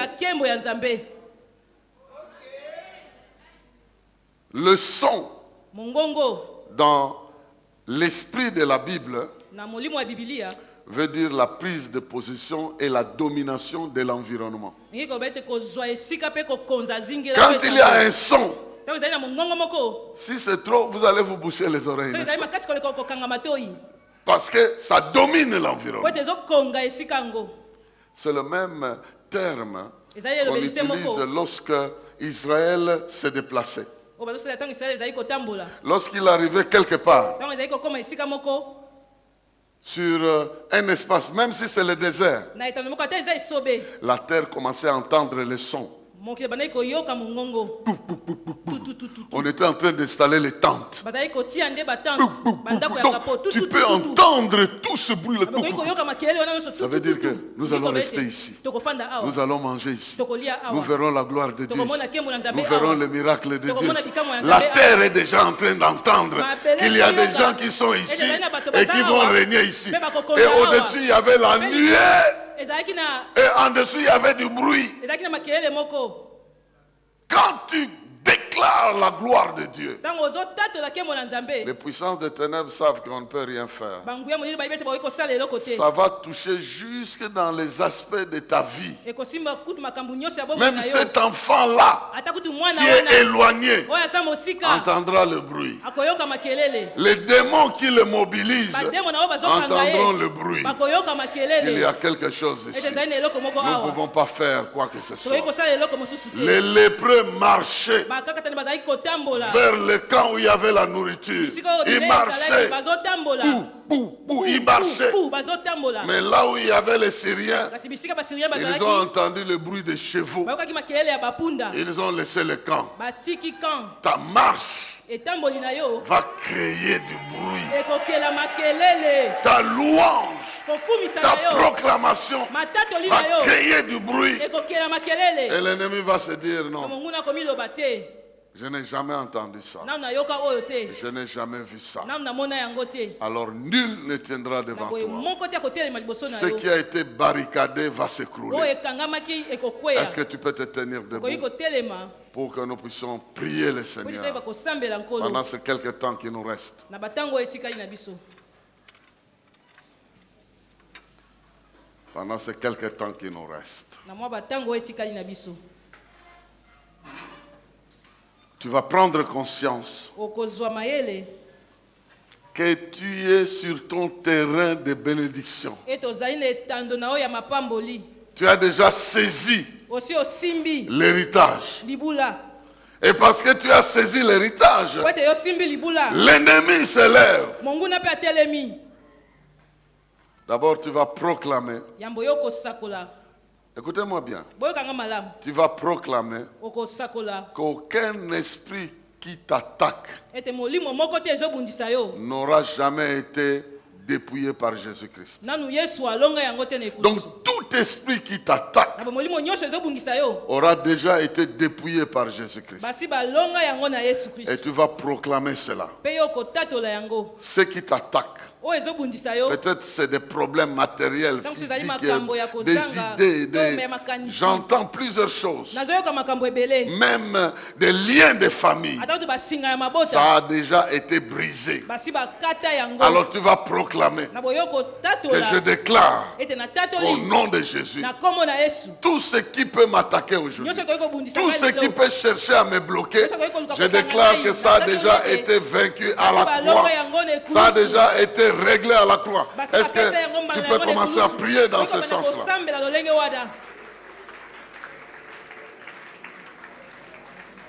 Speaker 1: Le son dans l'esprit de la Bible veut dire la prise de position et la domination de l'environnement. Quand il y a un son, si c'est trop, vous allez vous boucher les oreilles. Parce que ça domine l'environnement. C'est le même terme qu'on utilise lorsque Israël se déplaçait. Lorsqu'il arrivait quelque part, sur un espace, même si c'est le désert, la terre commençait à entendre les sons. On était en train d'installer les tentes. Tu peux entendre tout ce bruit. Ça veut dire que nous allons rester ici. Nous allons manger ici. Nous verrons la gloire de Dieu. Nous verrons le miracle de Dieu. La terre est déjà en train d'entendre qu'il y a des gens qui sont ici et qui vont régner ici. Et au-dessus, il y avait la nuée. Et en dessous, il y avait du bruit. Quand tu déclares la gloire de Dieu, les puissances des ténèbres savent qu'on ne peut rien faire. Ça va toucher jusque dans les aspects de ta vie. Même cet enfant-là qui est éloigné entendra le bruit. Les démons qui le mobilisent entendront le bruit. Il y a quelque chose ici. Nous ne pouvons pas faire quoi que ce soit. Les lépreux marchaient vers le camp où il y avait la nourriture. Ils marchaient. Ils marchaient. Mais là où il y avait les Syriens, ils ont entendu le bruit des chevaux. Ils ont laissé le camp. Ta marche va créer du bruit. Ta louange, ta proclamation va créer du bruit. Et l'ennemi va se dire non. Je n'ai jamais entendu ça. Je n'ai jamais vu ça. Alors nul ne tiendra devant toi. Ce qui a été barricadé va s'écrouler. Est-ce que tu peux te tenir debout pour que nous puissions prier le Seigneur pendant ces quelques temps qui nous restent? Pendant ces quelques temps qui nous restent. Tu vas prendre conscience que tu es sur ton terrain de bénédiction. Tu as déjà saisi l'héritage. Et parce que tu as saisi l'héritage, l'ennemi se lève. D'abord, tu vas proclamer. Écoutez-moi bien. Tu vas proclamer qu'aucun esprit qui t'attaque n'aura jamais été dépouillé par Jésus-Christ. Donc tout esprit qui t'attaque aura déjà été dépouillé par Jésus-Christ. Et tu vas proclamer cela. Ceux qui t'attaquent, peut-être c'est des problèmes matériels, physiques, des idées, j'entends plusieurs choses. Même des liens de famille. Ça a déjà été brisé. Alors tu vas proclamer que je déclare au nom de Jésus, tout ce qui peut m'attaquer aujourd'hui, tout ce qui peut chercher à me bloquer, je déclare que ça a déjà été vaincu à la croix. Ça a déjà été réglé à la croix. Est-ce que tu peux commencer à prier dans ce sens-là?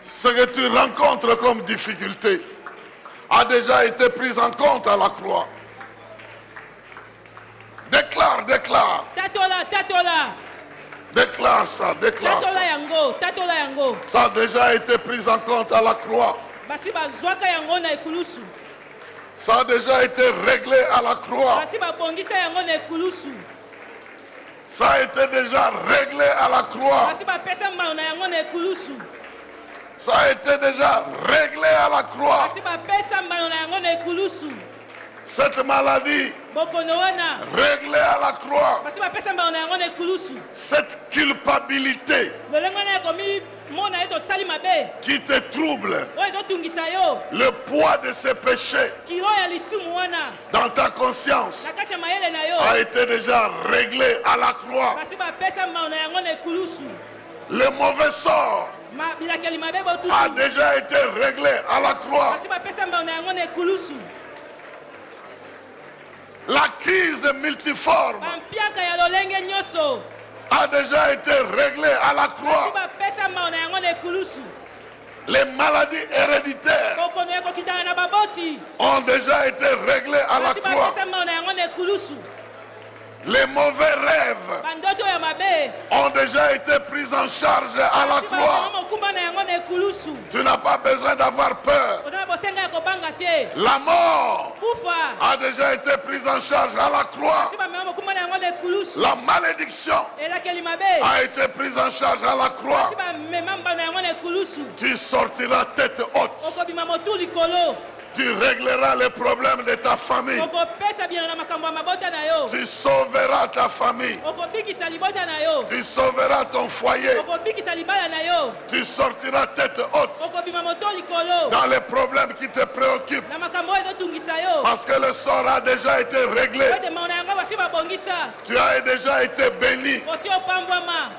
Speaker 1: Ce que tu rencontres comme difficulté a déjà été pris en compte à la croix. Déclare. Déclare ça. Ça a déjà été pris en compte à la croix. Ça a déjà été réglé à la croix. Ça a été déjà réglé à la croix. Ça a été déjà réglé à la croix. Cette maladie réglée à la croix. Cette culpabilité qui te trouble, le poids de ces péchés dans ta conscience a été déjà réglé à la croix. Le mauvais sort a déjà été réglé à la croix. La crise multiforme a déjà été réglée à la croix. Les maladies héréditaires ont déjà été réglées à la croix. Les mauvais rêves ont déjà été pris en charge à la croix. Tu n'as pas besoin d'avoir peur. La mort a déjà été prise en charge à la croix. La malédiction a été prise en charge à la croix. Tu sortiras tête haute. Tu régleras les problèmes de ta famille. Tu sauveras ta famille. Tu sauveras ton foyer. Tu sortiras tête haute dans les problèmes qui te préoccupent. Parce que le sort a déjà été réglé. Tu as déjà été béni.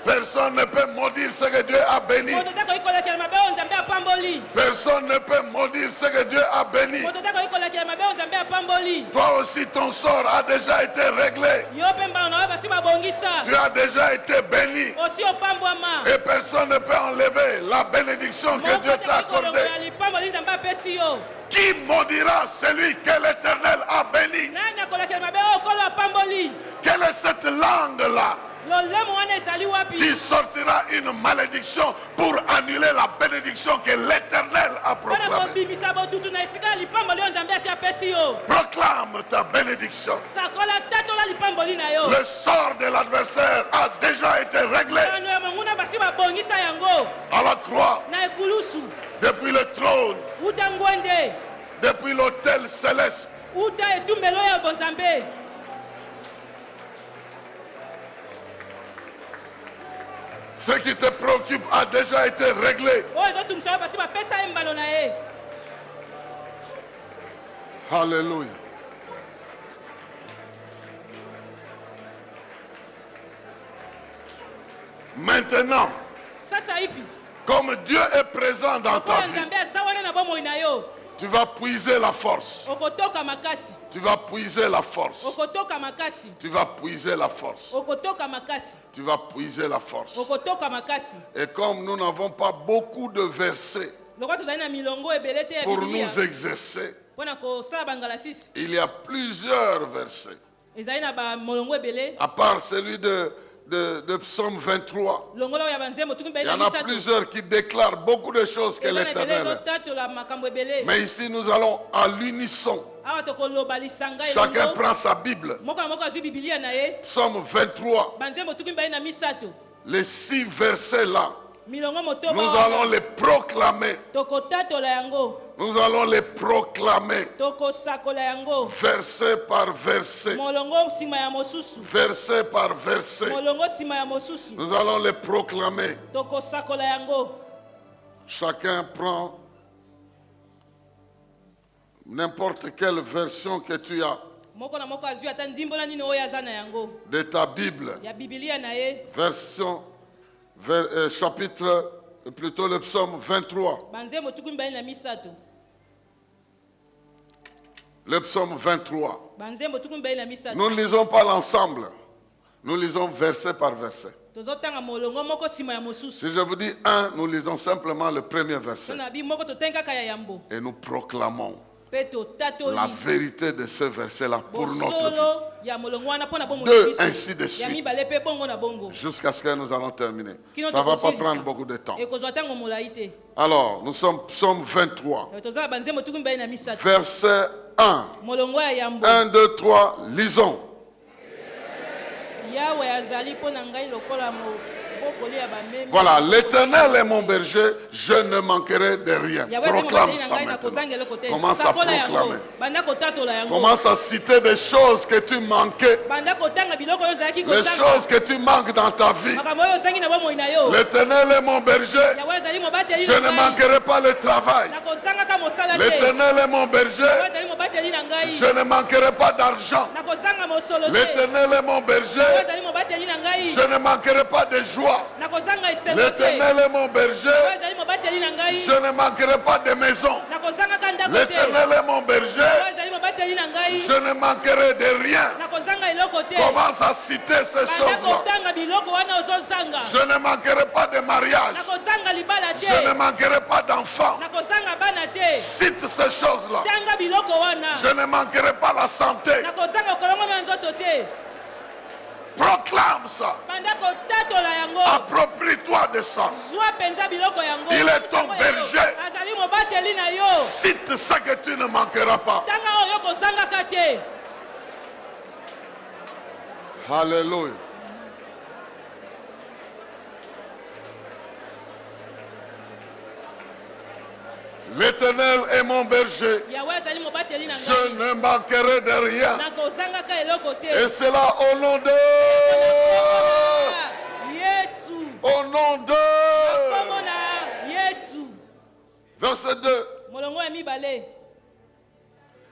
Speaker 1: Personne ne peut maudire ce que Dieu a béni. Personne ne peut maudire ce que Dieu a béni. Toi aussi ton sort a déjà été réglé. Tu as déjà été béni. Et personne ne peut enlever la bénédiction que Dieu t'a accordée. Qui maudira celui que l'Éternel a béni? Quelle est cette langue-là qui sortira une malédiction pour annuler la bénédiction que l'Éternel a proclamée? Proclame ta bénédiction. Le sort de l'adversaire a déjà été réglé à la croix, depuis le trône, depuis l'autel céleste. Ce qui te préoccupe a déjà été réglé. Alléluia. Maintenant, comme Dieu est présent dans ta vie, tu vas puiser la force. Tu vas puiser la force. Tu vas puiser la force. Tu vas puiser la force. Et comme nous n'avons pas beaucoup de versets pour nous exercer, il y a plusieurs versets. À part celui de Psaume 23, il y en a plusieurs qui déclarent beaucoup de choses que l'Éternel. Mais ici nous allons à l'unisson. Chacun prend sa Bible. Psaume 23. Les 6 versets là, nous allons les proclamer. Nous allons les proclamer. Verset par verset. Verset par verset. Nous allons les proclamer. Chacun prend n'importe quelle version que tu as de ta Bible. Version, chapitre, plutôt le psaume 23. Le psaume 23.
Speaker 2: banzembo tuku mibale na misato
Speaker 1: Nous ne lisons pas l'ensemble. Nous lisons verset par verset.
Speaker 2: tozotanga molongo moko nsima ya mosusu
Speaker 1: Si je vous dis un, nous lisons simplement le premier verset.
Speaker 2: so na bi moko totangi kaka ya yambo
Speaker 1: Et nous proclamons
Speaker 2: mpe totatoli
Speaker 1: la vérité de ce verset-là pour notre vie.
Speaker 2: bosolo ya molongo wana mpo na bomoi
Speaker 1: Deux,
Speaker 2: na
Speaker 1: ainsi de
Speaker 2: biso ya
Speaker 1: suite.
Speaker 2: mibale mpe bongo na bongo
Speaker 1: Jusqu'à ce que nous allons terminer.
Speaker 2: Kino
Speaker 1: Ça ne va pas
Speaker 2: tokosilisa.
Speaker 1: prendre beaucoup de temps.
Speaker 2: ekozwa ntango molai te
Speaker 1: Alors, nous sommes psaume 23,
Speaker 2: tozala banzembo tuku mibale na misato
Speaker 1: verset 1.
Speaker 2: molongo ya yambo
Speaker 1: 1, 2, 3, lisons.
Speaker 2: yawe azali mpo na ngai lokola mobokoli ya bamemi
Speaker 1: Voilà, l'Éternel est mon berger, je ne manquerai de rien.
Speaker 2: yawe azali
Speaker 1: Proclame
Speaker 2: mobateli na
Speaker 1: ça
Speaker 2: ngai
Speaker 1: maintenant.
Speaker 2: nakozanga eloko te
Speaker 1: Commence à
Speaker 2: sakola yango
Speaker 1: proclamer.
Speaker 2: banda kotatola yango
Speaker 1: Commence à citer des choses que tu manquais,
Speaker 2: banda kotanga biloko oyo ozalaki
Speaker 1: les
Speaker 2: kozanga
Speaker 1: choses que tu manques dans ta vie.
Speaker 2: makambo oyo ozangi na bomoi na yo
Speaker 1: L'Éternel est mon berger,
Speaker 2: yawe azali mobateli
Speaker 1: je
Speaker 2: na
Speaker 1: ne
Speaker 2: ngai
Speaker 1: manquerai pas le travail.
Speaker 2: nakozangaka mosala te
Speaker 1: L'Éternel est mon berger,
Speaker 2: yawe azali mobateli na ngai
Speaker 1: je ne manquerai pas d'argent.
Speaker 2: nakozanga mosolo te
Speaker 1: L'Éternel est mon
Speaker 2: yawe
Speaker 1: berger,
Speaker 2: azali mobateli na ngai
Speaker 1: je ne manquerai pas de joie.
Speaker 2: nakozanga esengo te
Speaker 1: L'Éternel est mon berger,
Speaker 2: yawe azali mobateli na ngai
Speaker 1: je ne manquerai pas de maison.
Speaker 2: nakozangaka ndako te
Speaker 1: L'Éternel est mon berger,
Speaker 2: yawe azali mobateli na ngai
Speaker 1: je ne manquerai de rien.
Speaker 2: nakozanga eloko te
Speaker 1: Commence à citer ces
Speaker 2: banda
Speaker 1: choses-là.
Speaker 2: kotanga biloko wana ozozanga
Speaker 1: Je ne manquerai pas de mariage.
Speaker 2: nakozanga libala te
Speaker 1: Je ne manquerai pas d'enfants.
Speaker 2: nakozanga bana te
Speaker 1: Cite ces choses-là.
Speaker 2: tanga biloko wana
Speaker 1: Je ne manquerai pas la santé.
Speaker 2: nakozanga kolongo na nzoto te
Speaker 1: Proclame ça.
Speaker 2: banda kotatola yango
Speaker 1: Approprie-toi de ça.
Speaker 2: zwa mpenza biloko yango
Speaker 1: Il est ton
Speaker 2: Sango yango.
Speaker 1: berger.
Speaker 2: azali mobateli na yo
Speaker 1: Cite ce que tu ne manqueras pas.
Speaker 2: tanga oyo kozangaka te
Speaker 1: Alléluia. L'Éternel est mon berger.
Speaker 2: yawe azali mobateli na
Speaker 1: Je
Speaker 2: ngai
Speaker 1: ne manquerai de rien.
Speaker 2: nakozangaka eloko te
Speaker 1: Et cela au nom de...
Speaker 2: yesu
Speaker 1: Au nom de...
Speaker 2: kombo na yesu
Speaker 1: Verset 2.
Speaker 2: molongo ya mibale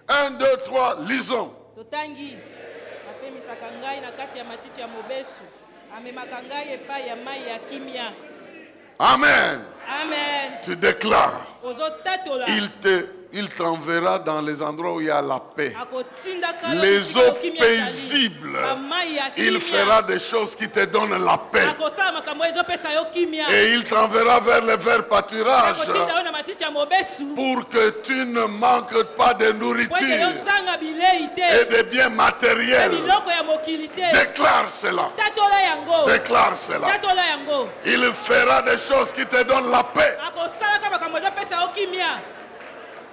Speaker 1: 1, 2, 3, lisons.
Speaker 2: totangi apemisaka ngai na kati ya matiti ya mobesu amemaka ngai epai ya mai ya kimia
Speaker 1: Amen.
Speaker 2: amen
Speaker 1: Tu déclares.
Speaker 2: ozotatola
Speaker 1: Il t'enverra dans les endroits où il y a la paix.
Speaker 2: akotindaka
Speaker 1: Les eaux paisibles.
Speaker 2: bamai ya
Speaker 1: Il fera des choses qui te donnent la paix.
Speaker 2: akosala makambo ezopesa yo kimia
Speaker 1: Et il t'enverra vers les verts pâturages
Speaker 2: akotinda yo na matiti ya mobesu
Speaker 1: pour que tu ne manques pas de
Speaker 2: po ete
Speaker 1: nourriture
Speaker 2: yozanga bilei
Speaker 1: et
Speaker 2: te
Speaker 1: de biens matériels.
Speaker 2: biloko ya mokili te
Speaker 1: Déclare cela.
Speaker 2: tatola yango
Speaker 1: Déclare cela.
Speaker 2: tatola yango
Speaker 1: Il fera des choses qui te donnent la paix
Speaker 2: akosalaka makambo ezopesa yo kimia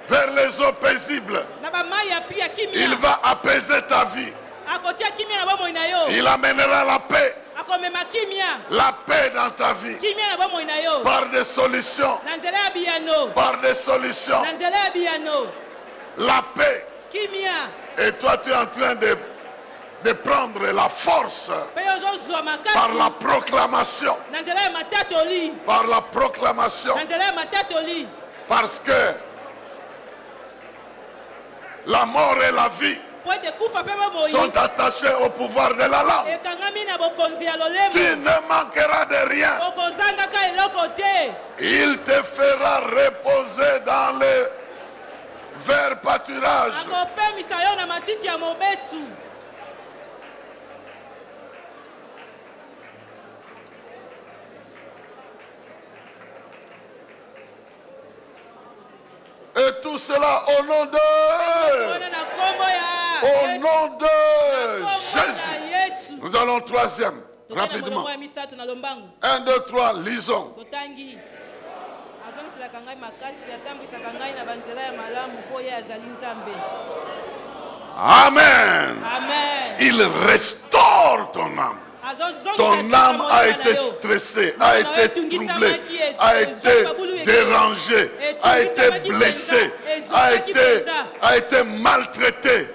Speaker 1: vers les eaux paisibles.
Speaker 2: na bamai ya pi ya
Speaker 1: Il
Speaker 2: kimia
Speaker 1: va apaiser ta vie.
Speaker 2: akotia kimia na bomoi na yo
Speaker 1: Il amènera la paix.
Speaker 2: akomema kimia
Speaker 1: La paix dans ta vie.
Speaker 2: kimia na bomoi na yo
Speaker 1: Par des solutions.
Speaker 2: na nzela ya biyano
Speaker 1: Par des solutions.
Speaker 2: na nzela ya biyano
Speaker 1: La paix.
Speaker 2: kimia
Speaker 1: Et toi, tu es en train de prendre la force
Speaker 2: mpe ozozwa
Speaker 1: par la
Speaker 2: makasi
Speaker 1: proclamation.
Speaker 2: na nzela ya matatoli
Speaker 1: Par la proclamation.
Speaker 2: na nzela ya matatoli
Speaker 1: Parce que la mort et la vie
Speaker 2: po ete kufa mpe bomoi
Speaker 1: sont attachés au pouvoir de la langue.
Speaker 2: ekangami na bokonzi ya
Speaker 1: Tu
Speaker 2: lolemo
Speaker 1: ne manqueras de rien.
Speaker 2: okozangaka eloko te
Speaker 1: Il te fera reposer dans les verts pâturages.
Speaker 2: akopemisa yo na matiti ya mobesu
Speaker 1: Et tout cela au nom de...
Speaker 2: wana na nkombo
Speaker 1: Au
Speaker 2: ya Yesu.
Speaker 1: nom de
Speaker 2: Nkombo
Speaker 1: Jésus.
Speaker 2: na yesu
Speaker 1: Nous allons troisième.
Speaker 2: tokei na
Speaker 1: Rapidement.
Speaker 2: molongo ya misato na lombangu
Speaker 1: 1, 2, 3, lisons.
Speaker 2: totangi azongiselaka ngai makasi atambwisaka ngai na banzela ya malamu mpo ye azali nzambe
Speaker 1: Amen.
Speaker 2: amen
Speaker 1: Il restaure ton âme. Ton âme a été stressée, a été troublée, a été dérangée, a été blessée, a été maltraitée.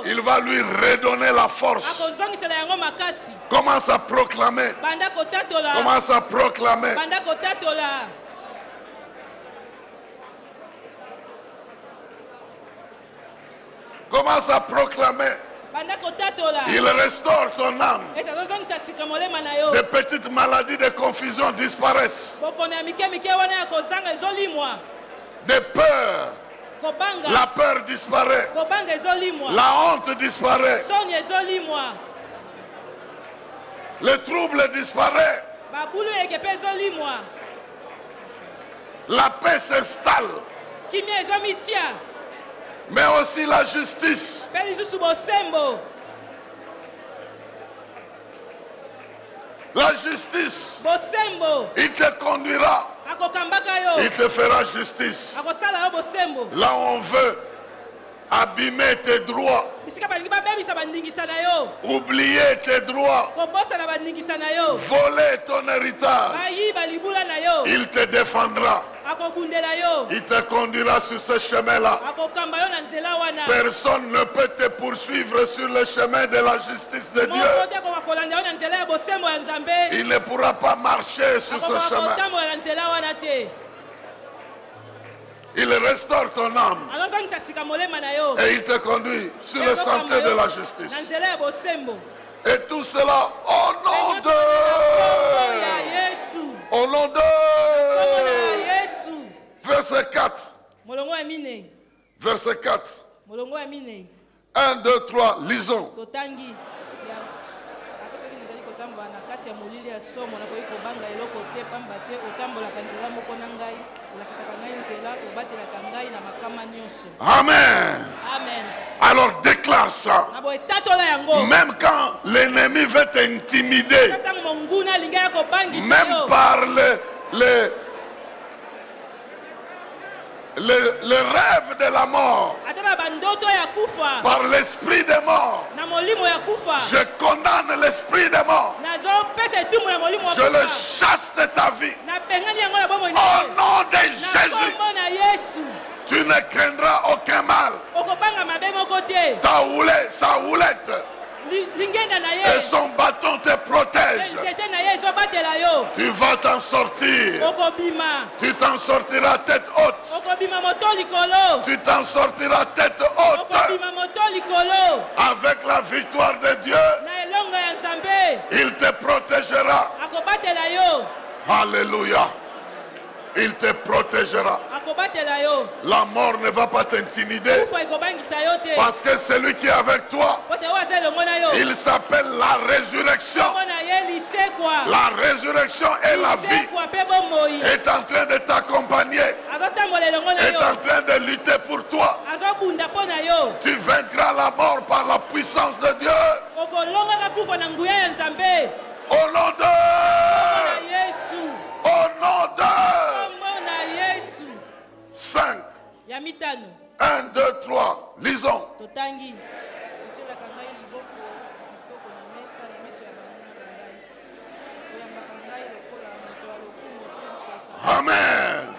Speaker 1: Il va lui redonner la force.
Speaker 2: akozongisela yango makasi
Speaker 1: Commence à proclamer.
Speaker 2: banda kotatola
Speaker 1: Commence à proclamer.
Speaker 2: banda kotatola
Speaker 1: Commence à proclamer.
Speaker 2: banda kotatola
Speaker 1: Il restaure ton âme.
Speaker 2: ete azozongisa sika molema na yo
Speaker 1: Des petites maladies de confusion disparaissent.
Speaker 2: bokono ya mike mike wana ya kozanga ezolimwa
Speaker 1: Des peurs
Speaker 2: Kobanga.
Speaker 1: La peur disparaît.
Speaker 2: Kobanga ezolimwa.
Speaker 1: La honte disparaît.
Speaker 2: Soni ezolimwa.
Speaker 1: Le trouble disparaît.
Speaker 2: Babulu ekepe ezolimwa.
Speaker 1: La paix s'installe.
Speaker 2: Kimia ezomitia.
Speaker 1: Mais aussi la justice.
Speaker 2: Pe lisusu bosembo.
Speaker 1: La justice.
Speaker 2: Bosembo.
Speaker 1: Il te conduira.
Speaker 2: Akokambaka yo.
Speaker 1: Il te fera justice.
Speaker 2: Akosala yo bosembo.
Speaker 1: Là où on veut abîmer tes droits,
Speaker 2: Bisika balingi babebisa bandingisa na yo.
Speaker 1: oublier tes droits,
Speaker 2: Kobosa na bandingisa na yo.
Speaker 1: voler ton héritage,
Speaker 2: Bayiba libula na yo.
Speaker 1: il te défendra.
Speaker 2: Akobundela yo.
Speaker 1: Il te conduira sur ce chemin-là.
Speaker 2: Akokamba yo na nzela wana.
Speaker 1: Personne ne peut te poursuivre sur le chemin de la justice de Dieu.
Speaker 2: Moko te kokolanda yo na nzela ya bosembo ya Nzambe.
Speaker 1: Il ne pourra pas marcher sur ce chemin.
Speaker 2: Akotambola na nzela wana te.
Speaker 1: Il restaure ton âme
Speaker 2: Azozongisa sika molema na yo.
Speaker 1: et il te conduit sur le sentier de la justice.
Speaker 2: Na nzela ya bosembo.
Speaker 1: Et tout cela au nom
Speaker 2: Kombo ya
Speaker 1: de...
Speaker 2: Yesu.
Speaker 1: Au nom
Speaker 2: Kombo na
Speaker 1: de...
Speaker 2: Yesu.
Speaker 1: Verset 4.
Speaker 2: Molongo ya mine.
Speaker 1: Verset 4.
Speaker 2: Molongo ya mine.
Speaker 1: 1, 2, 3, lisons.
Speaker 2: Totangi. Ata soki nazali kotambola na kati ya molili ya somo nakoki kobanga eloko te pamba te otambolaka nzela moko na ngai olakisaka ngai nzela obatelaka ngai na makama nyonso.
Speaker 1: Amen.
Speaker 2: Amen.
Speaker 1: Alors déclare ça.
Speaker 2: Na boye tatola yango.
Speaker 1: Même quand l'ennemi veut t'intimider,
Speaker 2: Tatango monguna alingi ya kobangisa
Speaker 1: même
Speaker 2: yo.
Speaker 1: par le rêve de la mort,
Speaker 2: Ata na bandoto ya kufa.
Speaker 1: par l'esprit de mort,
Speaker 2: Na molimo ya kufa.
Speaker 1: je condamne l'esprit de mort.
Speaker 2: Nazopesa etumbu na molimo ya
Speaker 1: Je le
Speaker 2: kufa.
Speaker 1: chasse de ta vie.
Speaker 2: Napengani yango na bomoi na
Speaker 1: Au
Speaker 2: yo.
Speaker 1: nom de
Speaker 2: Na
Speaker 1: Jésus,
Speaker 2: kombo na Yesu.
Speaker 1: tu ne craindras aucun mal.
Speaker 2: Okobanga mabe moko te.
Speaker 1: Sa houlette
Speaker 2: Lingenda na
Speaker 1: et
Speaker 2: ye.
Speaker 1: son bâton te protègent.
Speaker 2: Nzete na ye ezobatela yo.
Speaker 1: Tu vas t'en sortir.
Speaker 2: Okobima.
Speaker 1: Tu t'en sortiras tête haute.
Speaker 2: Okobima moto likolo.
Speaker 1: Tu t'en sortiras tête haute.
Speaker 2: Okobima moto likolo.
Speaker 1: Avec la victoire de Dieu,
Speaker 2: Na elongo ya Nzambe.
Speaker 1: il te protégera.
Speaker 2: Akobatela yo.
Speaker 1: Alléluia. Il te protégera.
Speaker 2: Akobatela yo.
Speaker 1: La mort ne va pas t'intimider
Speaker 2: Kufa ekobangisa yo te.
Speaker 1: parce que celui qui est avec toi,
Speaker 2: Pote oyo aza elongo na yo.
Speaker 1: il s'appelle la résurrection.
Speaker 2: Kombo na ye lisekwa.
Speaker 1: La résurrection et la vie
Speaker 2: Lisekwa mpe bomoi.
Speaker 1: est en train de t'accompagner,
Speaker 2: Azotambola elongo na
Speaker 1: est
Speaker 2: yo.
Speaker 1: en train de lutter pour toi.
Speaker 2: Azobunda mpo na yo.
Speaker 1: Tu vaincras la mort par la puissance de Dieu.
Speaker 2: Okolongaka kufa na nguya ya Nzambe.
Speaker 1: Au nom de...
Speaker 2: Na Yesu.
Speaker 1: Au nom de...
Speaker 2: Kombo na Yesu.
Speaker 1: 5,
Speaker 2: Ya mitano.
Speaker 1: 1, 2, 3, lisons.
Speaker 2: Totangi. Otielaka ngai liboko kitoko na mesa na miso ya bamona na ngai. Oyambaka ngai lokola moto ya lokumu otulisaka.
Speaker 1: Amen.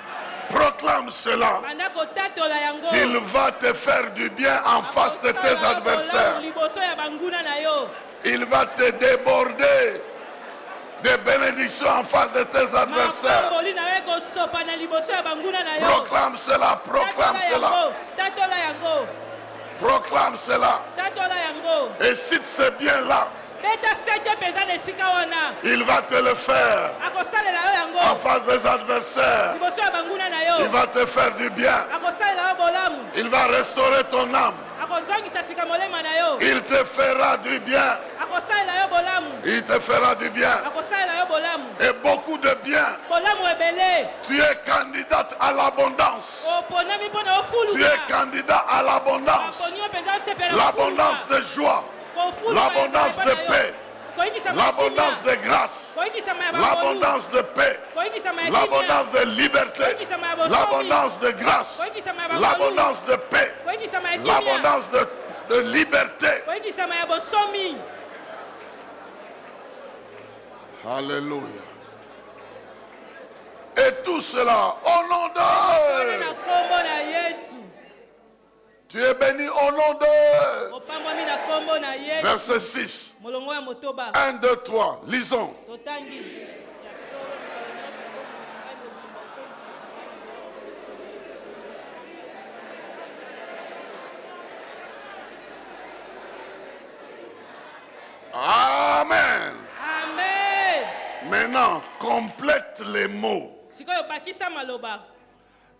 Speaker 1: Proclame cela.
Speaker 2: Banda kotatola yango.
Speaker 1: Il va te faire du bien en face de tes
Speaker 2: Akosala
Speaker 1: adversaires.
Speaker 2: bolamu liboso ya banguna na yo.
Speaker 1: Il va te déborder de bénédictions en face de tes adversaires.
Speaker 2: Mapamboli na yo ekosopa na liboso ya banguna na yo.
Speaker 1: Proclame cela, proclame cela,
Speaker 2: Tatola yango.
Speaker 1: proclame cela.
Speaker 2: Tatola yango.
Speaker 1: Et cite ce bien-là.
Speaker 2: Beta sete penza na esika wana.
Speaker 1: Il va te le faire
Speaker 2: Akosalela yo
Speaker 1: en
Speaker 2: yango.
Speaker 1: face des adversaires.
Speaker 2: Liboso ya banguna na
Speaker 1: Il
Speaker 2: yo.
Speaker 1: va te faire du bien.
Speaker 2: Akosalela yo bolamu.
Speaker 1: Il va restaurer ton âme.
Speaker 2: Akozongisa sika molema na yo.
Speaker 1: Il te fera du bien.
Speaker 2: Akosalela yo bolamu.
Speaker 1: Il te fera du bien.
Speaker 2: Akosalela yo bolamu.
Speaker 1: Et beaucoup de bien.
Speaker 2: Bolamu ebele.
Speaker 1: Tu es candidate à l'abondance.
Speaker 2: Oponami mpo na
Speaker 1: Tu
Speaker 2: ofuluka.
Speaker 1: es candidat à l'abondance.
Speaker 2: Aponi yo mpenza osepela na
Speaker 1: L'abondance
Speaker 2: kofuluka.
Speaker 1: de joie.
Speaker 2: Kofuluka
Speaker 1: L'abondance
Speaker 2: ezala
Speaker 1: de
Speaker 2: epai na yo.
Speaker 1: paix.
Speaker 2: Koyikisama ya
Speaker 1: L'abondance
Speaker 2: kimia.
Speaker 1: de grâce.
Speaker 2: Koyikisama ya bakolu.
Speaker 1: L'abondance de paix.
Speaker 2: Koyikisama ya kimia.
Speaker 1: L'abondance de liberté.
Speaker 2: Koyikisama ya bosomi.
Speaker 1: L'abondance de grâce.
Speaker 2: Koyikisama ya bakolu.
Speaker 1: L'abondance de paix.
Speaker 2: Koyikisama ya kimia.
Speaker 1: L'abondance de liberté.
Speaker 2: Koyikisama ya bosomi.
Speaker 1: Alléluia. Et tout cela au nom
Speaker 2: Sone
Speaker 1: de...
Speaker 2: na kombo na Yesu.
Speaker 1: Tu es béni au nom de...
Speaker 2: Opambwami na kombo na Yesu.
Speaker 1: Verset 6.
Speaker 2: Molongo ya motoba.
Speaker 1: 1, 2, 3. Lisons.
Speaker 2: Totangi. Ya solo mikolo nyonso ya bomo na ngai mobimba okomisaka.
Speaker 1: Amen.
Speaker 2: Amen.
Speaker 1: Maintenant, complète les mots.
Speaker 2: Sikoyo bakisa maloba.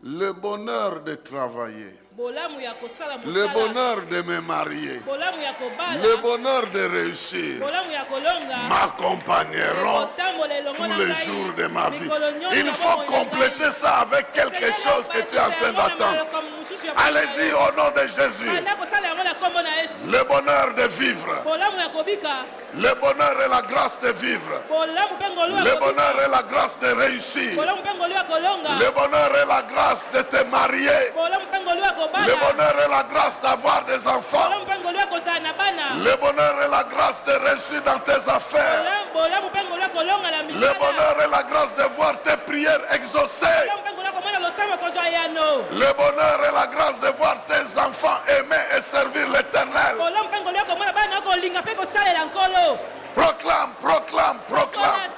Speaker 1: Le bonheur de travailler.
Speaker 2: bolamu ya kosala
Speaker 1: Le
Speaker 2: mosala
Speaker 1: bonheur de me marier.
Speaker 2: bolamu ya
Speaker 1: Le
Speaker 2: kobala
Speaker 1: bonheur de réussir
Speaker 2: bolamu ya kolonga
Speaker 1: m'accompagneront
Speaker 2: ekotambola elongo
Speaker 1: tous
Speaker 2: na
Speaker 1: les
Speaker 2: ngai
Speaker 1: jours de ma vie.
Speaker 2: mikolo nyonso
Speaker 1: Il
Speaker 2: ya
Speaker 1: faut
Speaker 2: bomoi na
Speaker 1: compléter
Speaker 2: ngai.
Speaker 1: ça avec quelque
Speaker 2: Seigneur,
Speaker 1: chose que tu es en train
Speaker 2: batisa yango na
Speaker 1: d'attendre.
Speaker 2: maloko mosusu ya bomoi na
Speaker 1: Allez-y
Speaker 2: yo.
Speaker 1: au nom de Jésus.
Speaker 2: banda kosala yango na kombo na yesu
Speaker 1: Le bonheur de vivre.
Speaker 2: bolamu ya kobika
Speaker 1: Le bonheur et la grâce de vivre.
Speaker 2: bolamu mpe ngolu ya
Speaker 1: Le
Speaker 2: kobika
Speaker 1: bonheur et la grâce de réussir.
Speaker 2: bolamu mpe ngolu ya kolonga
Speaker 1: Le bonheur et la grâce de te marier.
Speaker 2: bolamu mpe ngolu ya
Speaker 1: Le
Speaker 2: kobala
Speaker 1: bonheur et la grâce d'avoir des enfants.
Speaker 2: bolamu mpe ngolu ya kozala na bana
Speaker 1: Le bonheur et la grâce de réussir dans tes affaires.
Speaker 2: bolamu mpe ngolu ya kolonga na
Speaker 1: Le
Speaker 2: misala
Speaker 1: bonheur et la grâce de voir tes prières exaucées.
Speaker 2: bolamu mpe ngolu ya komona losambo kozwa yano
Speaker 1: Le bonheur et la grâce de voir tes enfants aimer et servir l'Éternel.
Speaker 2: bolamu mpe ngolu ya komona bana kolinga mpe kosalela nkolo
Speaker 1: Proclame, proclame, proclame.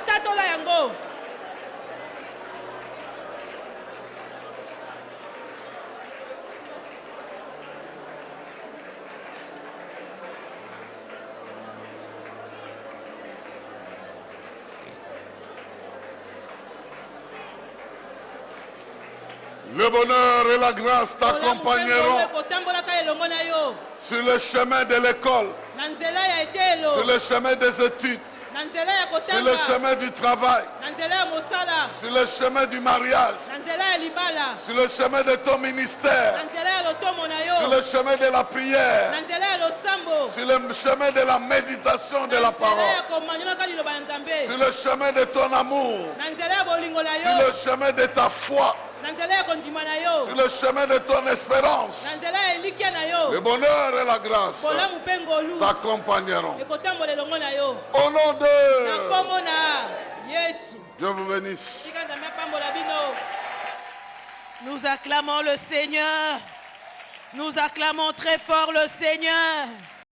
Speaker 2: tatola yango
Speaker 1: Le bonheur et la grâce t'accompagneront
Speaker 2: ekotambolaka elongo na yo
Speaker 1: sur le chemin de l'école,
Speaker 2: na nzela ya etelo
Speaker 1: sur le chemin des études,
Speaker 2: na nzela ya
Speaker 1: sur le
Speaker 2: kotanga
Speaker 1: chemin du travail,
Speaker 2: na nzela ya mosala
Speaker 1: sur le chemin du mariage,
Speaker 2: na nzela ya libala
Speaker 1: sur le chemin de ton
Speaker 2: na
Speaker 1: ministère,
Speaker 2: nzela ya lotomo na
Speaker 1: sur
Speaker 2: yo
Speaker 1: le chemin de la prière,
Speaker 2: na nzela ya losambo
Speaker 1: sur le chemin de la méditation de
Speaker 2: na
Speaker 1: la
Speaker 2: nzela ya
Speaker 1: parole,
Speaker 2: komanyolaka liloba na nzambe
Speaker 1: sur le chemin de ton amour,
Speaker 2: na nzela ya bolingo na
Speaker 1: sur
Speaker 2: yo
Speaker 1: le chemin de ta foi,
Speaker 2: na nzela ya kondima na yo
Speaker 1: sur le chemin de ton espérance.
Speaker 2: na nzela ya elikya na yo
Speaker 1: Le bonheur et la grâce
Speaker 2: bolamu mpe ngolu
Speaker 1: t'accompagneront.
Speaker 2: ekotambola elongo na yo
Speaker 1: Au nom
Speaker 2: na
Speaker 1: de
Speaker 2: kombo na yesu
Speaker 1: Dieu vous bénisse.
Speaker 2: tika nzambe apambola bino. Nous acclamons le Seigneur. Nous acclamons très fort le Seigneur.